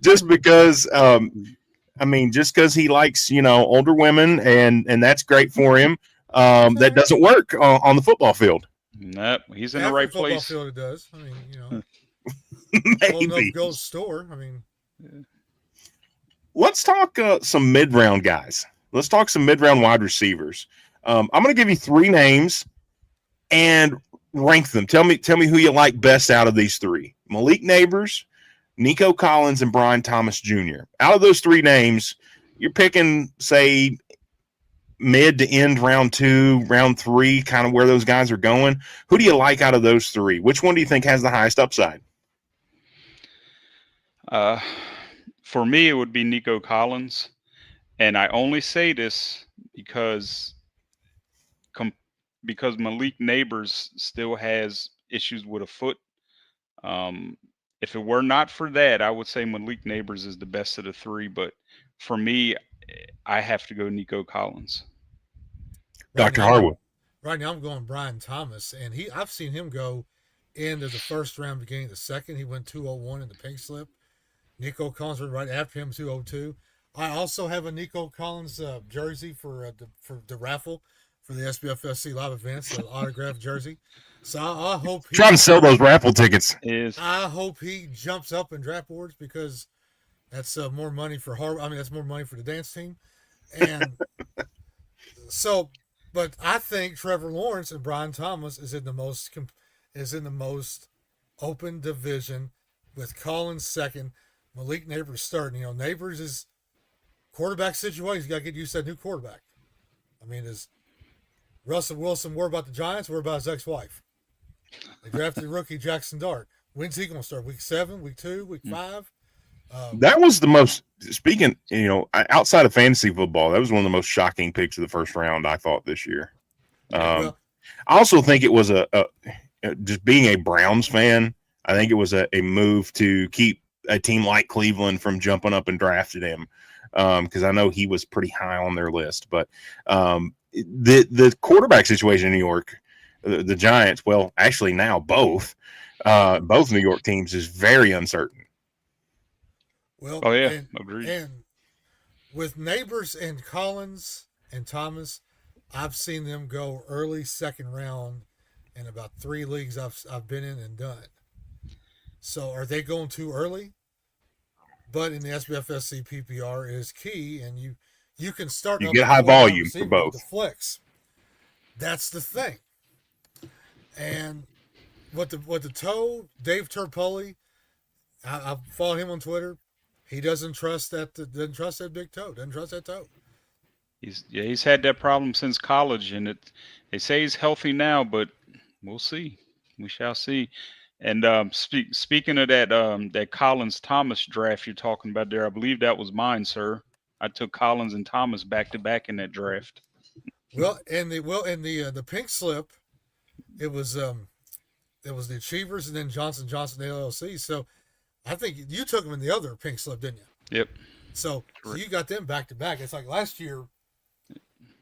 A: just because just because he likes older women and that's great for him. That doesn't work on the football field.
C: Nope, he's in the right place.
D: Field it does. I mean,
A: maybe
D: go to the store. I mean,
A: let's talk some mid-round guys. Let's talk some mid-round wide receivers. I'm going to give you 3 names and rank them. Tell me who you like best out of these 3. Malik Neighbors, Nico Collins, and Brian Thomas Jr. Out of those 3 names, you're picking, say, mid to end round 2, round 3, kind of where those guys are going. Who do you like out of those 3? Which one do you think has the highest upside?
C: For me, it would be Nico Collins. And I only say this because Malik Neighbors still has issues with a foot. If it were not for that, I would say Malik Neighbors is the best of the 3. But for me, I have to go Nico Collins.
A: Dr. Harwood.
D: Right now, I'm going Brian Thomas, and I've seen him go into the first round, beginning of the second. He went 201 in the pink slip. Nico Collins went right after him, 202. I also have a Nico Collins jersey for the raffle for the SBFFC live events, the autographed jersey. So I hope
A: trying to sell those raffle tickets.
D: I hope he jumps up in draft boards because that's more money for that's more money for the dance team, and so. But I think Trevor Lawrence and Brian Thomas is in the most open division, with Collins second, Malik Neighbors third. Neighbors is quarterback situation. He's got to get used to that new quarterback. I mean, is Russell Wilson worried about the Giants? Worried about his ex-wife? They drafted rookie Jackson Dart. When's he going to start? Week 7, week 2, week 5?
A: That was the most, speaking, outside of fantasy football, that was one of the most shocking picks of the first round, I thought, this year. I also think it was just being a Browns fan, I think it was a move to keep a team like Cleveland from jumping up and drafting him, because I know he was pretty high on their list. But the quarterback situation in New York, the Giants, well, actually now both New York teams is very uncertain.
D: Well,
C: agreed.
D: And with Neighbors and Collins and Thomas, I've seen them go early second round in about 3 leagues I've been in and done. So are they going too early? But in the SBFFC PPR is key, and you can start.
A: You get high volume for both.
D: The flex. That's the thing. And what the toe, Dave Turpoli, I follow him on Twitter. He doesn't trust that big toe. Doesn't trust that toe.
C: He's had that problem since college, and they say he's healthy now, but we'll see. We shall see. And speaking of that Collins Thomas draft you're talking about there, I believe that was mine, sir. I took Collins and Thomas back to back in that draft.
D: Well, in the pink slip, it was the Achievers and then Johnson LLC. So I think you took them in the other pink slip, didn't you?
C: Yep.
D: So you got them back to back. It's like last year,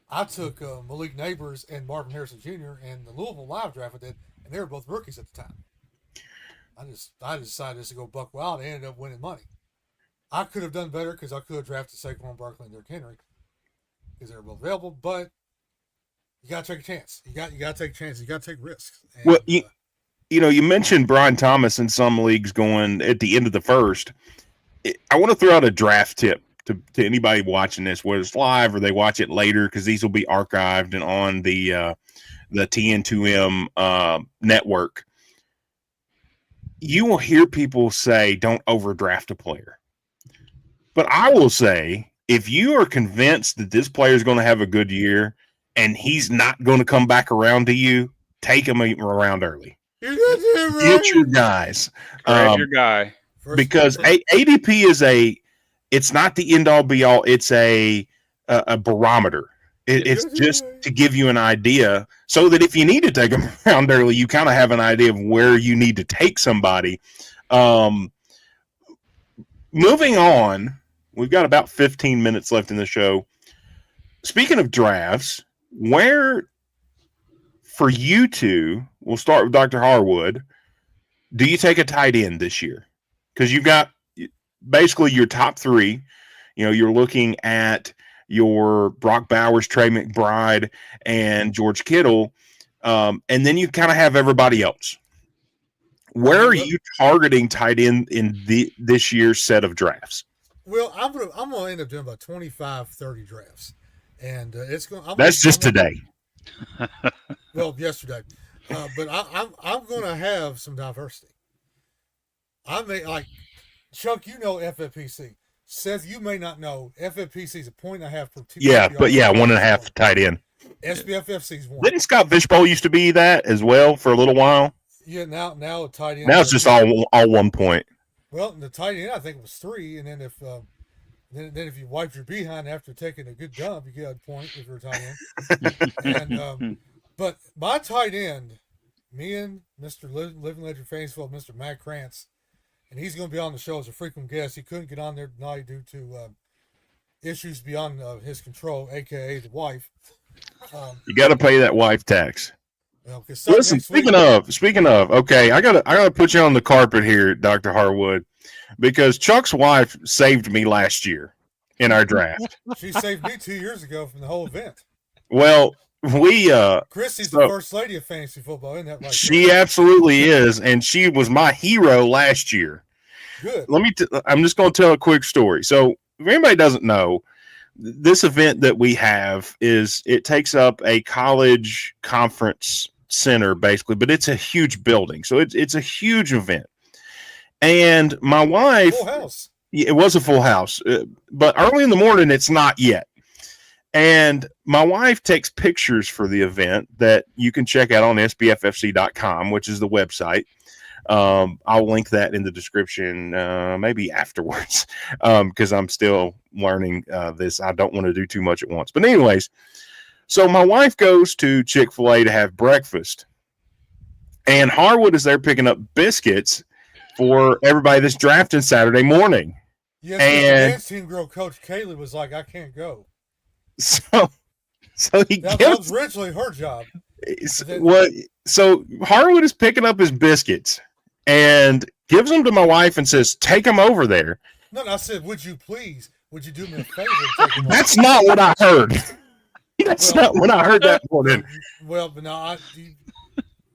D: I took Malik Neighbors and Marvin Harrison Jr. and the Louisville live draft I did, and they were both rookies at the time. I decided to go buck wild and ended up winning money. I could have done better because I could have drafted Saquon Barkley and Derrick Henry because they were both available, but you got to take a chance. You got to take chances. You got to take risks. And,
A: well, you mentioned Brian Thomas in some leagues going at the end of the first. I want to throw out a draft tip to anybody watching this, whether it's live or they watch it later, because these will be archived and on the TN2M network. You will hear people say, don't overdraft a player. But I will say, if you are convinced that this player is going to have a good year and he's not going to come back around to you, take him around early. Get your guys.
C: Grab your guy.
A: Because ADP it's not the end all be all. It's a barometer. It's just to give you an idea so that if you need to take them around early, you kind of have an idea of where you need to take somebody. Moving on, we've got about 15 minutes left in the show. Speaking of drafts, where for you two, we'll start with Dr. Harwood, do you take a tight end this year? Because you've got basically your top three. You know, you're looking at your Brock Bowers, Trey McBride, and George Kittle, and then you kind of have everybody else. Where are you targeting tight end in this year's set of drafts?
D: Well, I'm gonna end up doing about 25, 30 drafts, and it's going.
A: That's just today.
D: Well, yesterday, but I'm going to have some diversity. I may like Chuck. You know FFPC. Seth, you may not know FFPC is a 1.5 per 2.
A: Yeah, but 1.5 tight end.
D: SBFFC is 1.
A: Didn't Scott Fishbowl used to be that as well for a little while?
D: Yeah, now a tight end.
A: Now it's just all 1 point.
D: Well, the tight end I think it was 3, and then if then if you wipe your behind after taking a good dump, you get a point if you're a tight end. And but my tight end, me and Mr. Living Legend Fansville, Mr. Matt Krantz, and he's going to be on the show as a frequent guest. He couldn't get on there tonight due to issues beyond his control, aka the wife.
A: You got to pay that wife tax.
D: Well,
A: listen, speaking of, okay, I gotta put you on the carpet here, Dr. Harwood, because Chuck's wife saved me last year in our draft.
D: She saved me 2 years ago from the whole event.
A: Well,
D: Christy's the first lady of fantasy football, isn't that right?
A: She absolutely is, and she was my hero last year.
D: Good.
A: I'm just going to tell a quick story. So, if anybody doesn't know, this event that we have it takes up a college conference center basically, but it's a huge building, so it's a huge event. And my wife,
D: full house.
A: It was a full house, but early in the morning, it's not yet. And my wife takes pictures for the event that you can check out on SBFFC.com, which is the website. I'll link that in the description, maybe afterwards, because I'm still learning this. I don't want to do too much at once. But anyways, so my wife goes to Chick-fil-A to have breakfast, and Harwood is there picking up biscuits for everybody that's drafting Saturday morning.
D: Yes, and the dance team girl, Coach Kaylee, was like, I can't go.
A: So that
D: was originally her job.
A: So Harwood is picking up his biscuits and gives them to my wife and says, take them over there.
D: No, I said, would you do me a favor?
A: That's not what I heard. That's not what I heard that morning.
D: Well, but no,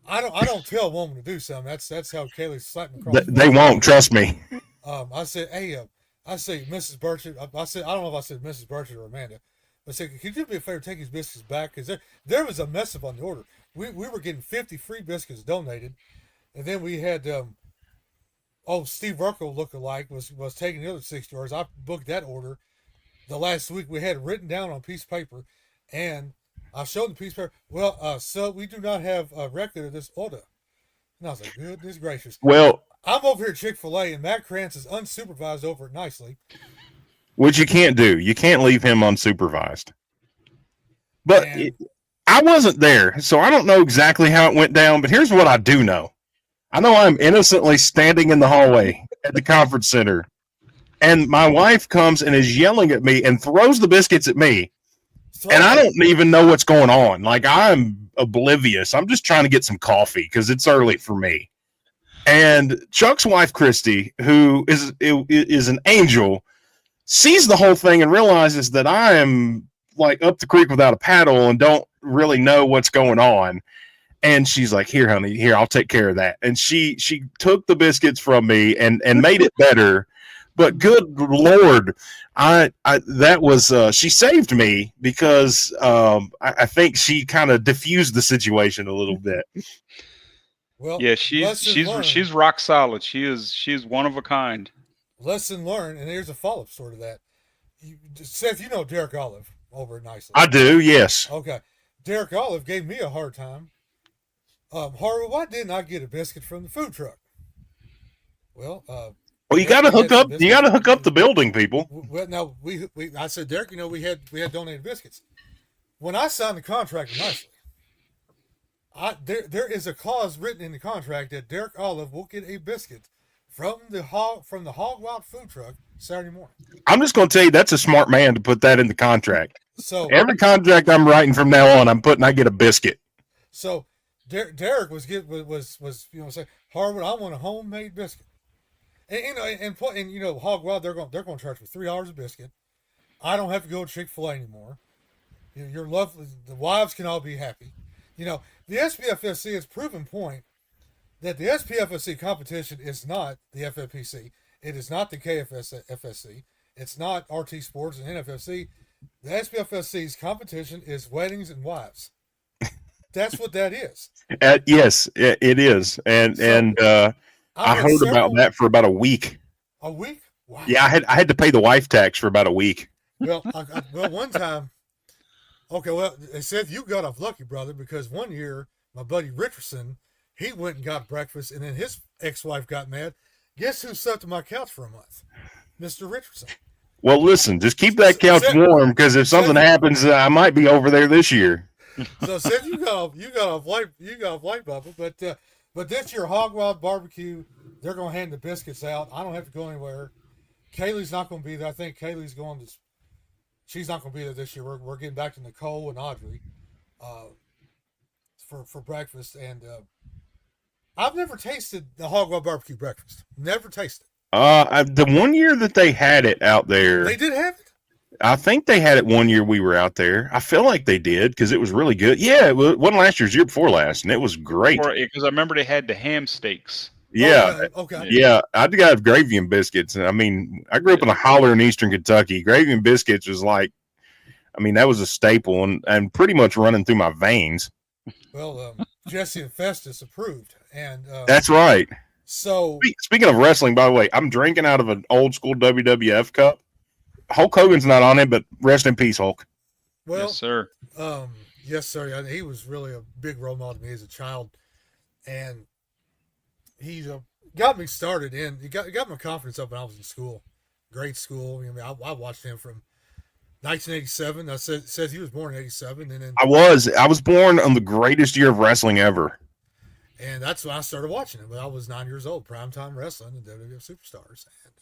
D: I don't tell a woman to do something. That's how Kaylee slapped me across.
A: They won't, trust me.
D: I said, hey, I say, Mrs. Burchett. I don't know if I said Mrs. Burchett or Amanda. I said, could you do me a favor, take these biscuits back? Because there was a mess up on the order. We were getting 50 free biscuits donated. And then we had, Steve Urkel lookalike was taking the other 60 orders. I booked that order the last week. We had it written down on a piece of paper. And I showed the piece of paper. Well, so we do not have a record of this order. And I was like, goodness gracious.
A: Well,
D: I'm over here at Chick-fil-A, and Matt Krantz is unsupervised over it nicely.
A: Which you can't do. You can't leave him unsupervised. But I wasn't there, so I don't know exactly how it went down, but here's what I do know. I know I'm innocently standing in the hallway at the conference center, and my wife comes and is yelling at me and throws the biscuits at me, and I don't even know what's going on. Like, I'm oblivious. I'm just trying to get some coffee because it's early for me. And Chuck's wife, Christy, who is an angel, sees the whole thing and realizes that I am like up the creek without a paddle and don't really know what's going on. And she's like, here, honey, I'll take care of that. And she took the biscuits from me and made it better But good Lord, I that was she saved me because I think she kind of diffused the situation a little bit.
D: Well,
C: Yeah,
D: lesson learned.
C: she's rock solid. She's one of a kind.
D: Lesson learned, and here's a follow-up story to that. Seth, you know Derek Olive over at Nicely.
A: I do, yes.
D: Okay. Derek Olive gave me a hard time. Harvey, why didn't I get a biscuit from the food truck? Well,
A: Well, you got to hook up. You got to hook up the building, people.
D: Well, now I said, Derek, we had donated biscuits. When I signed the contract with Nicely, there is a clause written in the contract that Derek Olive will get a biscuit from the Hog Wild food truck Saturday morning.
A: I'm just going to tell you that's a smart man to put that in the contract.
D: So
A: every contract I'm writing from now on, I get a biscuit.
D: So Derek was say, Harwood, I want a homemade biscuit, and Hog Wild they're going to charge for $3 a biscuit. I don't have to go to Chick-fil-A anymore. Your lovely, the wives can all be happy. The SBFFC has proven point that the SBFFC competition is not the FFPC. It is not the KFSC. It's not RT Sports and NFFC. The SBFFC's competition is weddings and wives. That's what that is.
A: Yes, it is, and I heard about that for about a week.
D: A week? Wow.
A: Yeah, I had to pay the wife tax for about a week.
D: Well, one time. Okay, well, they said you got off lucky, brother, because one year my buddy Richardson, he went and got breakfast, and then his ex-wife got mad. Guess who slept on my couch for a month? Mr. Richardson.
A: Well, listen, just keep that couch warm, because if something happens, I might be over there this year.
D: So, Seth, you got off light, Bubba, but this year, Hog Wild Barbecue, they're going to hand the biscuits out. I don't have to go anywhere. Kaylee's not going to be there. I think Kaylee's going to. She's not going to be there this year. We're getting back to Nicole and Audrey for breakfast. And I've never tasted the Hog Wild Barbecue breakfast. Never tasted.
A: The one year that they had it out there,
D: they did have it.
A: I think they had it one year we were out there. I feel like they did because it was really good. Yeah, it wasn't last year's, year before last, and it was great.
C: Because I remember they had the ham steaks.
A: Yeah.
D: Okay.
A: Yeah, I'd have gravy and biscuits. I mean, I grew up in a holler in eastern Kentucky. Gravy and biscuits was like, that was a staple and pretty much running through my veins.
D: Well, Jesse and Festus approved. And
A: that's right.
D: So,
A: speaking of wrestling, by the way, I'm drinking out of an old school WWF cup. Hulk Hogan's not on it, but rest in peace, Hulk.
D: Well,
C: yes, sir.
D: Yes, sir. He was really a big role model to me as a child. And he got me started he got my confidence up when I was in school, grade school. I watched him from 1987. I said he was born in 87, and then
A: I was born on the greatest year of wrestling ever,
D: and that's when I started watching him. But I was 9 years old, primetime wrestling and WWF Superstars, and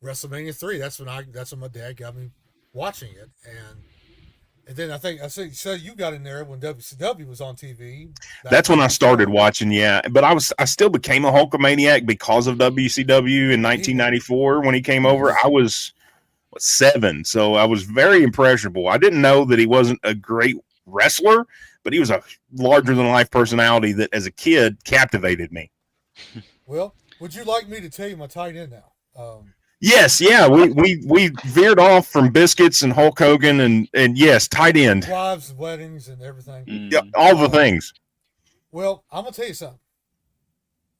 D: WrestleMania 3. That's when my dad got me watching it, and then I said you got in there when WCW was on TV.
A: That's when I started watching, yeah. But I still became a Hulkamaniac because of WCW in 1994 when he came over. I was 7, so I was very impressionable. I didn't know that he wasn't a great wrestler, but he was a larger than life personality that, as a kid, captivated me.
D: Well, would you like me to tell you my tight end now?
A: Yes, yeah, we veered off from biscuits and Hulk Hogan and yes, tight end.
D: Wives, weddings, and everything.
A: Yeah, all the things.
D: Well, I'm going to tell you something.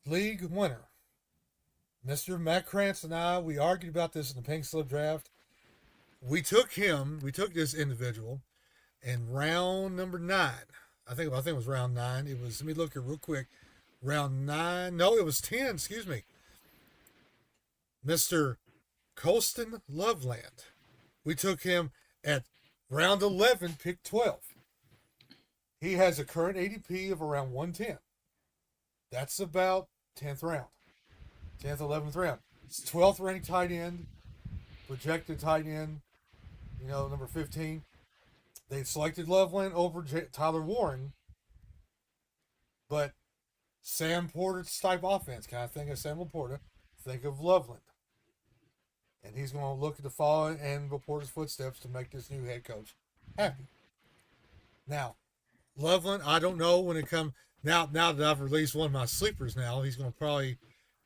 D: League winner. Mr. Matt Krantz and I, we argued about this in the Pink Slip draft. We took this individual in round number 9. I think it was round 9. It was, let me look here real quick. Round 9. No, it was 10, excuse me. Mr. Colston Loveland. We took him at round 11, pick 12. He has a current ADP of around 110. That's about 10th round. 10th, 11th round. It's 12th ranked tight end, projected tight end, number 15. They selected Loveland over Tyler Warren, but Sam Porter's type offense, kind of think of Sam Laporta, think of Loveland. And he's going to look at the fall and Laporta's footsteps to make this new head coach happy. Now, Loveland, I don't know when it comes. Now that I've released one of my sleepers now, he's going to probably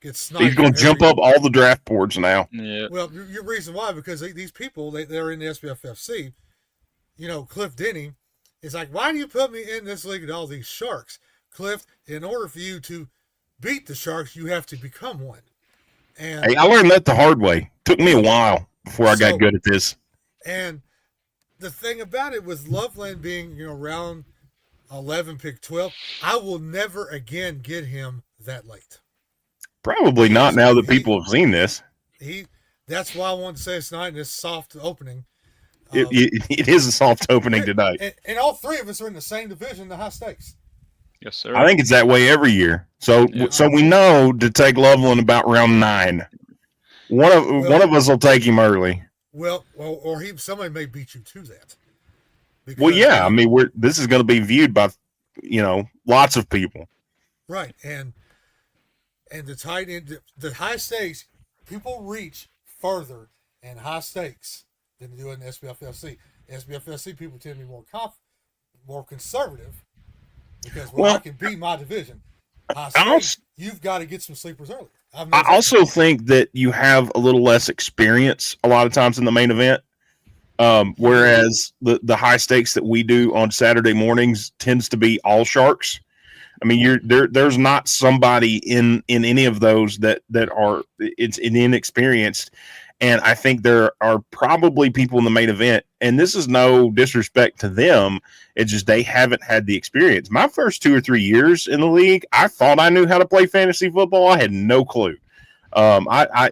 D: get sniped.
A: He's going to jump up all the draft boards now.
C: Yeah.
D: Well, your reason why, because these people, they're in the SBFFC. You know, Cliff Denny is like, why do you put me in this league with all these sharks? Cliff, in order for you to beat the sharks, you have to become one. And
A: Hey, I learned that the hard way. Took me a while before I got good at this.
D: And the thing about it, with Loveland being, round 11, pick 12, I will never again get him that late.
A: Probably not now that people have seen this.
D: That's why I wanted to say it's tonight in this soft opening.
A: It is a soft opening tonight.
D: And all three of us are in the same division, the high stakes.
C: Yes, sir.
A: I think it's that way every year. So we know to take Loveland about round 9. One of us will take him early.
D: Well, or somebody may beat you to that. Because,
A: well, yeah. I mean, this is going to be viewed by, lots of people.
D: Right, and the tight end, the high stakes, people reach further in high stakes than they do in SBFFC. SBFFC people tend to be more conservative because I can beat my division. You've got to get some sleepers early. I also
A: think that you have a little less experience a lot of times in the main event, whereas the high stakes that we do on Saturday mornings tends to be all sharks. I mean, there's not somebody in any of those that are it's inexperienced. And I think there are probably people in the main event, and this is no disrespect to them. It's just they haven't had the experience. My first 2 or 3 years in the league, I thought I knew how to play fantasy football. I had no clue. I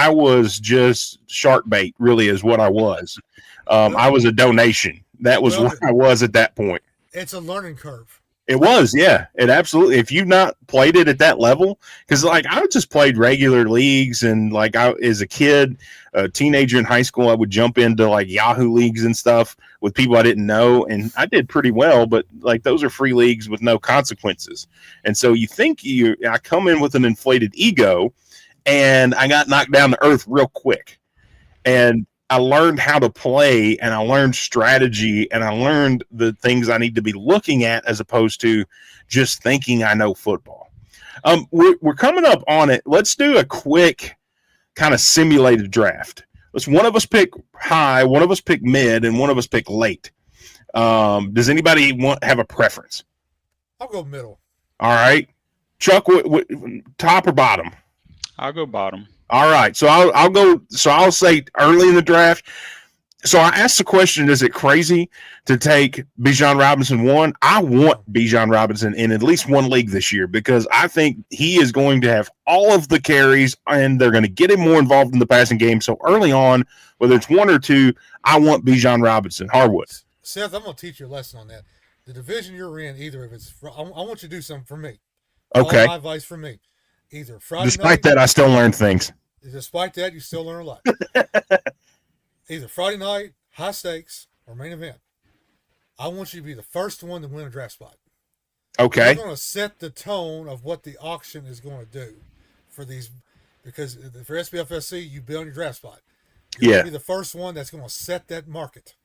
A: was just shark bait, really, is what I was. I was a donation. That was what I was at that point.
D: It's a learning curve.
A: It was, yeah. It absolutely. If you've not played it at that level, because I just played regular leagues, and as a kid, a teenager in high school, I would jump into Yahoo leagues and stuff with people I didn't know, and I did pretty well. But those are free leagues with no consequences, and so you think I come in with an inflated ego, and I got knocked down to earth real quick, and I learned how to play, and I learned strategy, and I learned the things I need to be looking at as opposed to just thinking I know football. We're coming up on it. Let's do a quick kind of simulated draft. One of us pick high, one of us pick mid, and one of us pick late. Does anybody have a preference?
D: I'll go middle.
A: All right. Chuck, top or bottom?
C: I'll go bottom.
A: All right, so I'll go. So I'll say early in the draft. So I asked the question: is it crazy to take Bijan Robinson 1? I want Bijan Robinson in at least one league this year because I think he is going to have all of the carries, and they're going to get him more involved in the passing game. So early on, whether it's 1 or 2, I want Bijan Robinson. Hardwood.
D: Seth, I'm going to teach you a lesson on that. The division you're in, either if it's, I want you to do something for me.
A: Okay.
D: All my advice for me. Either Friday
A: Despite
D: night,
A: that, I still learn things.
D: Despite that, you still learn a lot. Either Friday night, high stakes, or main event. I want you to be the first one to win a draft spot.
A: Okay.
D: You're going to set the tone of what the auction is going to do for these, because for SBFFC, you build your draft spot. You're going to be the first one that's going to set that market.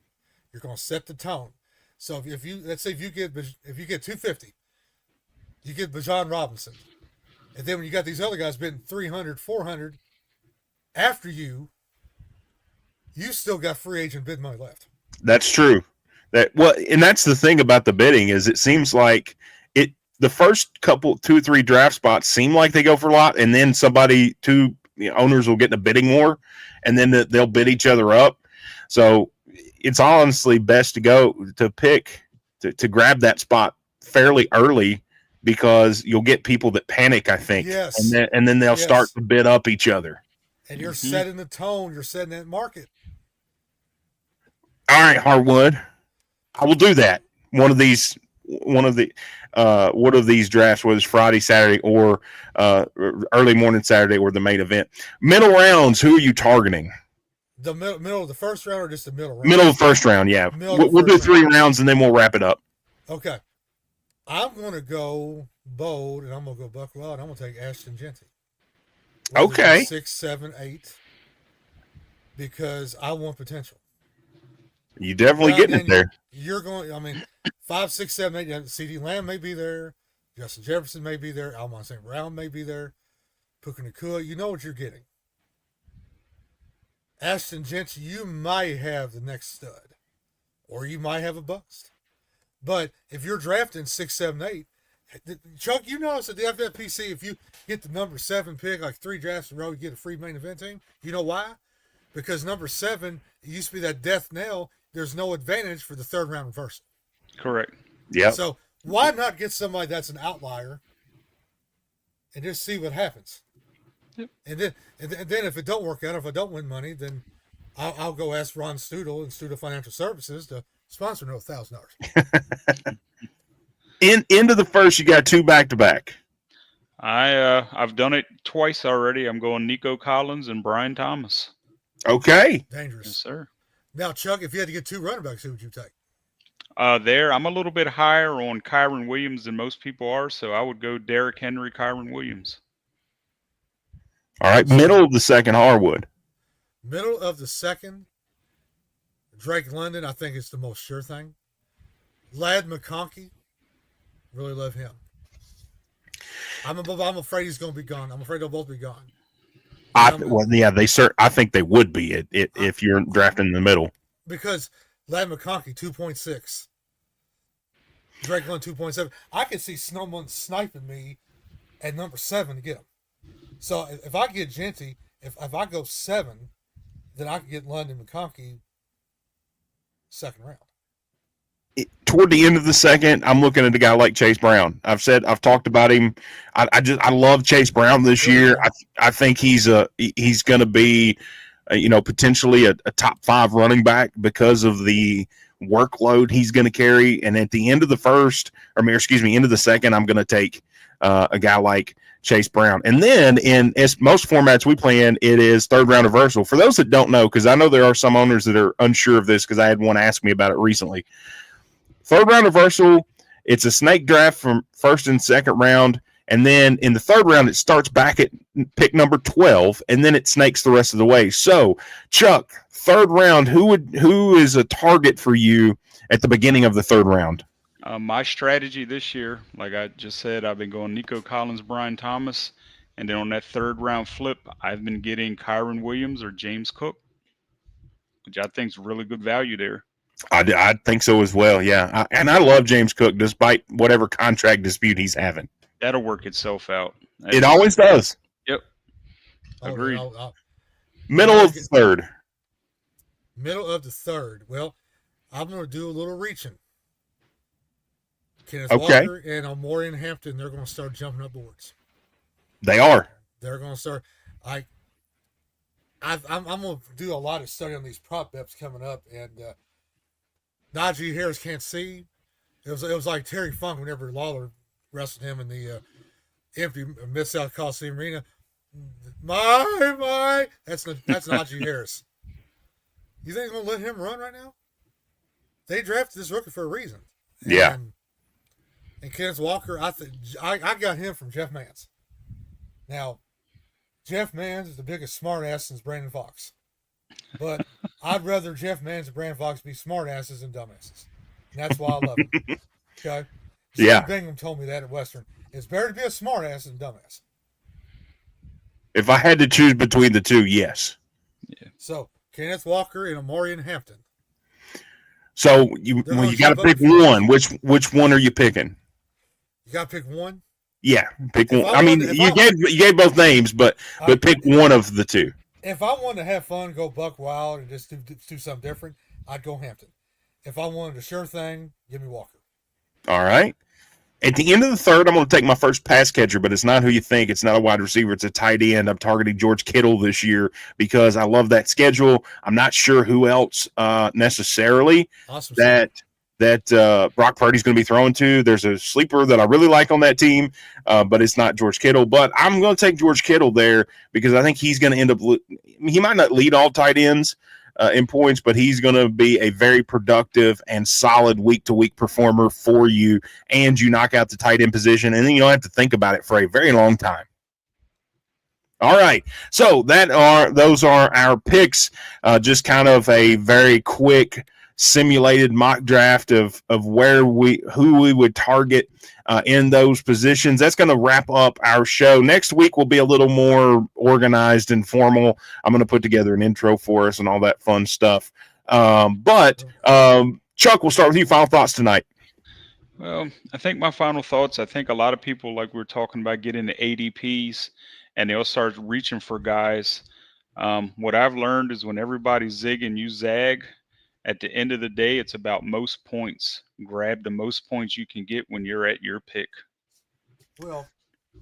D: You're going to set the tone. So if you, let's say if you get 250, you get Bijan Robinson. And then when you got these other guys bidding 300, 400 after you still got free agent bid money left.
A: That's true. And that's the thing about the bidding is it seems like the first couple 2 or 3 draft spots seem like they go for a lot, and then owners will get in a bidding war, and then they'll bid each other up. So it's honestly best to grab that spot fairly early, because you'll get people that panic, I think.
D: Yes.
A: And then they'll start to bid up each other.
D: And you're setting the tone. You're setting that market.
A: All right, Hardwood. I will do that. One of these drafts, whether it's Friday, Saturday, or early morning Saturday, or the main event. Middle rounds, who are you targeting?
D: The middle of the first round, or just the middle round?
A: Middle of the first round, yeah. We'll do 3 rounds, and then we'll wrap it up.
D: Okay. I'm going to go bold, and I'm going to go buckle out, and I'm going to take Ashton Genty.
A: Okay.
D: 6, 7, 8, because I want potential.
A: You definitely getting it there.
D: You're going, 5, 6, 7, 8. CD Lamb may be there. Justin Jefferson may be there. Almon St. Brown may be there. Puka Nakua, you know what you're getting. Ashton Gentry, you might have the next stud, or you might have a bust. But if you're drafting 6, 7, 8, Chuck, you notice at the FFPC, if you get the number 7 pick, like 3 drafts in a row, you get a free main event team. You know why? Because number 7, it used to be that death knell. There's no advantage for the 3rd round reversal.
C: Correct.
A: Yeah.
D: So why not get somebody that's an outlier and just see what happens?
C: Yep.
D: And then if it don't work out, if I don't win money, then I'll go ask Ron Studel and Studel Financial Services to sponsor another $1,000.
A: Into the first, you got 2 back-to-back.
C: I've done it twice already. I'm going Nico Collins and Brian Thomas.
A: Okay.
D: Dangerous.
C: Yes, sir.
D: Now, Chuck, if you had to get 2 running backs, who would you take?
C: There, I'm a little bit higher on Kyron Williams than most people are, so I would go Derrick Henry, Kyron Williams.
A: All right. Middle of the second, Harwood.
D: Middle of the second, Drake London, I think is the most sure thing. Ladd McConkey, really love him. I'm afraid he's going to be gone. I'm afraid they'll both be gone.
A: I think they would be if you're drafting in the middle.
D: Because Ladd McConkey, 2.6. Drake London, 2.7. I could see someone sniping me at number 7 to get him. So if I get Genty, if I go 7, then I can get London McConkey 2nd round.
A: Toward the end of the second, I'm looking at a guy like Chase Brown. I've talked about him. I love Chase Brown this year. I think he's going to be, potentially a top 5 running back because of the workload he's going to carry. And at the end of the end of the second, I'm going to take a guy like Chase Brown. And then in most formats we play in, it is 3rd round reversal. For those that don't know, because I know there are some owners that are unsure of this, because I had one ask me about it recently. 3rd round reversal, it's a snake draft from 1st and 2nd round, and then in the 3rd round it starts back at pick number 12, and then it snakes the rest of the way. So, Chuck, 3rd round, who is a target for you at the beginning of the 3rd round?
C: My strategy this year, like I just said, I've been going Nico Collins, Brian Thomas, and then on that 3rd round flip, I've been getting Kyron Williams or James Cook, which I think is really good value there.
A: I think so as well, yeah. And I love James Cook, despite whatever contract dispute he's having.
C: That'll work itself out.
A: It always does.
C: Yep. Agreed.
A: Middle of the 3rd.
D: Middle of the 3rd. Well, I'm going to do a little reaching. Kenneth Walker and Omorion Hampton, they're going to start jumping up boards.
A: They are.
D: They're going to start. I'm going to do a lot of study on these prop bets coming up, and Najee Harris can't see. It was like Terry Funk whenever Lawler wrestled him in the empty Mid-South Coliseum Arena. That's Najee Harris. You think they're going to let him run right now? They drafted this rookie for a reason.
A: Yeah.
D: And Kenneth Walker, I got him from Jeff Mans. Now, Jeff Mans is the biggest smartass since Brandon Fox. But I'd rather Jeff Mans and Brandon Fox be smartasses than dumbasses. And that's why I love him. Okay?
A: Yeah.
D: Steve Bingham told me that at Western. It's better to be a smartass than a dumbass.
A: If I had to choose between the two, yes.
C: Yeah.
D: So, Kenneth Walker and Omorion Hampton.
A: So you got to pick one. Which one are you picking?
D: You got to pick one?
A: Yeah, pick one. I mean, you gave both names, but pick one of the two.
D: If I wanted to have fun, go buck wild, and just do something different, I'd go Hampton. If I wanted a sure thing, give me Walker.
A: All right. At the end of the 3rd, I'm going to take my first pass catcher, but it's not who you think. It's not a wide receiver. It's a tight end. I'm targeting George Kittle this year because I love that schedule. I'm not sure who else necessarily
D: awesome
A: that Brock Purdy's going to be throwing to. There's a sleeper that I really like on that team, but it's not George Kittle. But I'm going to take George Kittle there because I think he's going to end up – he might not lead all tight ends in points, but he's going to be a very productive and solid week-to-week performer for you, and you knock out the tight end position, and then you don't have to think about it for a very long time. All right, so those are our picks. Just kind of a very quick simulated mock draft of who we would target in those positions. That's going to wrap up our show. Next week will be a little more organized and formal. I'm going to put together an intro for us and all that fun stuff. But Chuck, we'll start with you. Final thoughts tonight.
C: Well, I think my final thoughts, I think a lot of people, like we were talking about, get into ADPs and they'll start reaching for guys. What I've learned is when everybody's zigging, you zag. At the end of the day, it's about most points. Grab the most points you can get when you're at your pick.
D: Well,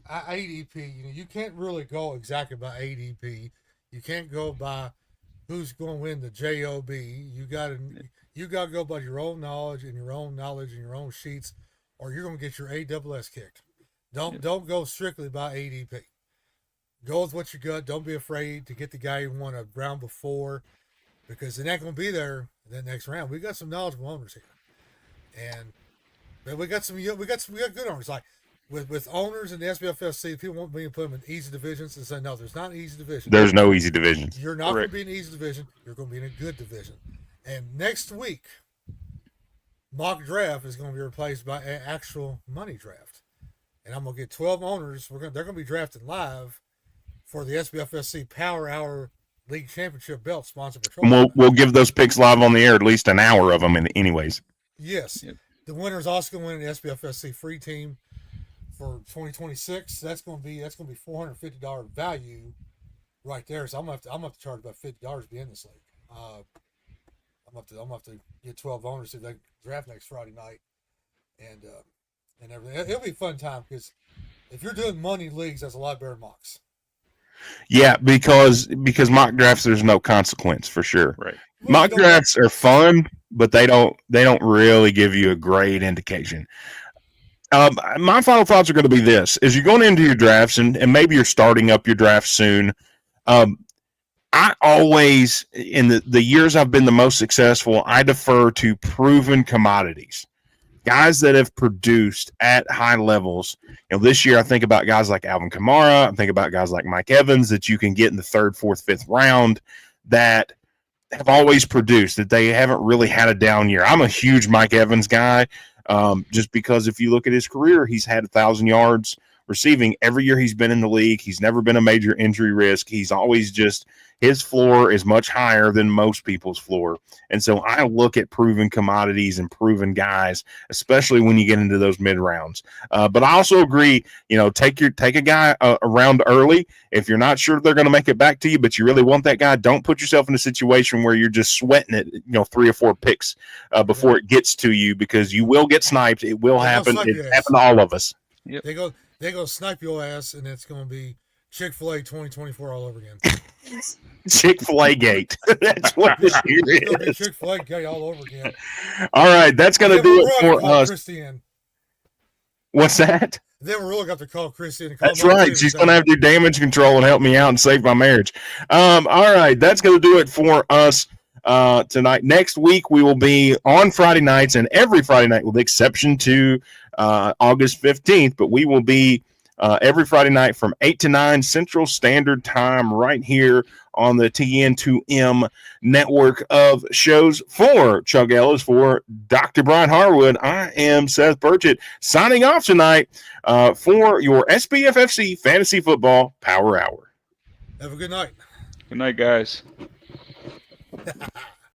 D: ADP, you can't really go exactly by ADP. You can't go by who's going to win the JOB. You got to go by your own knowledge and your own sheets, or you're going to get your AWS kicked. Don't go strictly by ADP. Go with what you got. Don't be afraid to get the guy you want a round before, because they're not going to be there that next round. We got some knowledgeable owners here, and we got good owners. Like with owners in the SBFFC, people want me to put them in easy divisions and say no, there's not an easy division.
A: There's no easy divisions.
D: You're not going to be in an easy division. You're going to be in a good division. And next week, mock draft is going to be replaced by an actual money draft, and I'm going to get 12 owners. They're going to be drafted live for the SBFFC Power Hour League Championship belt sponsored by Troll.
A: We'll give those picks live on the air, at least an hour of them anyways.
D: Yes. Yep. The winner is also going to win an SBFFC free team for 2026. That's going to be $450 value right there. So I'm gonna have to charge about $50 to be in this league. I'm gonna have to get 12 owners if they draft next Friday night, and everything. It'll be a fun time because if you're doing money leagues, that's a lot better than mocks.
A: Yeah, because mock drafts, there's no consequence for sure.
C: Right.
A: Mock drafts are fun, but they don't really give you a great indication. My final thoughts are going to be this: as you're going into your drafts, and maybe you're starting up your draft soon. I always, in the years I've been the most successful, I defer to proven commodities. Guys that have produced at high levels. This year I think about guys like Alvin Kamara. I think about guys like Mike Evans that you can get in the 3rd, 4th, 5th round that have always produced, that they haven't really had a down year. I'm a huge Mike Evans guy, just because if you look at his career, he's had 1,000 yards receiving every year he's been in the league. He's never been a major injury risk. He's always his floor is much higher than most people's floor. And so I look at proven commodities and proven guys, especially when you get into those mid rounds. But I also agree, take a guy around early. If you're not sure they're going to make it back to you, but you really want that guy, don't put yourself in a situation where you're just sweating it, 3 or 4 picks before it gets to you, because you will get sniped. It will happen. It's happened to all of us.
D: Yep. They go snipe your ass, and it's going to be Chick-fil-A 2024 all over again.
A: Chick-fil-A gate. That's what this year is.
D: It'll be Chick-fil-A gate all over again.
A: All right, that's going to do it for us.
D: Christian.
A: What's that?
D: Then we're really got to call Christian.
A: That's right. She's going to have to do damage control and help me out and save my marriage. All right, that's going to do it for us tonight. Next week, we will be on Friday nights and every Friday night, with the exception to August 15th, but we will be every Friday night from 8 to 9 Central Standard Time right here on the TN2M network of shows. For Chuck Ellis, for Dr. Brian Harwood, I am Seth Burchett, signing off tonight for your SBFFC Fantasy Football Power Hour.
D: Have a good night.
C: Good night, guys.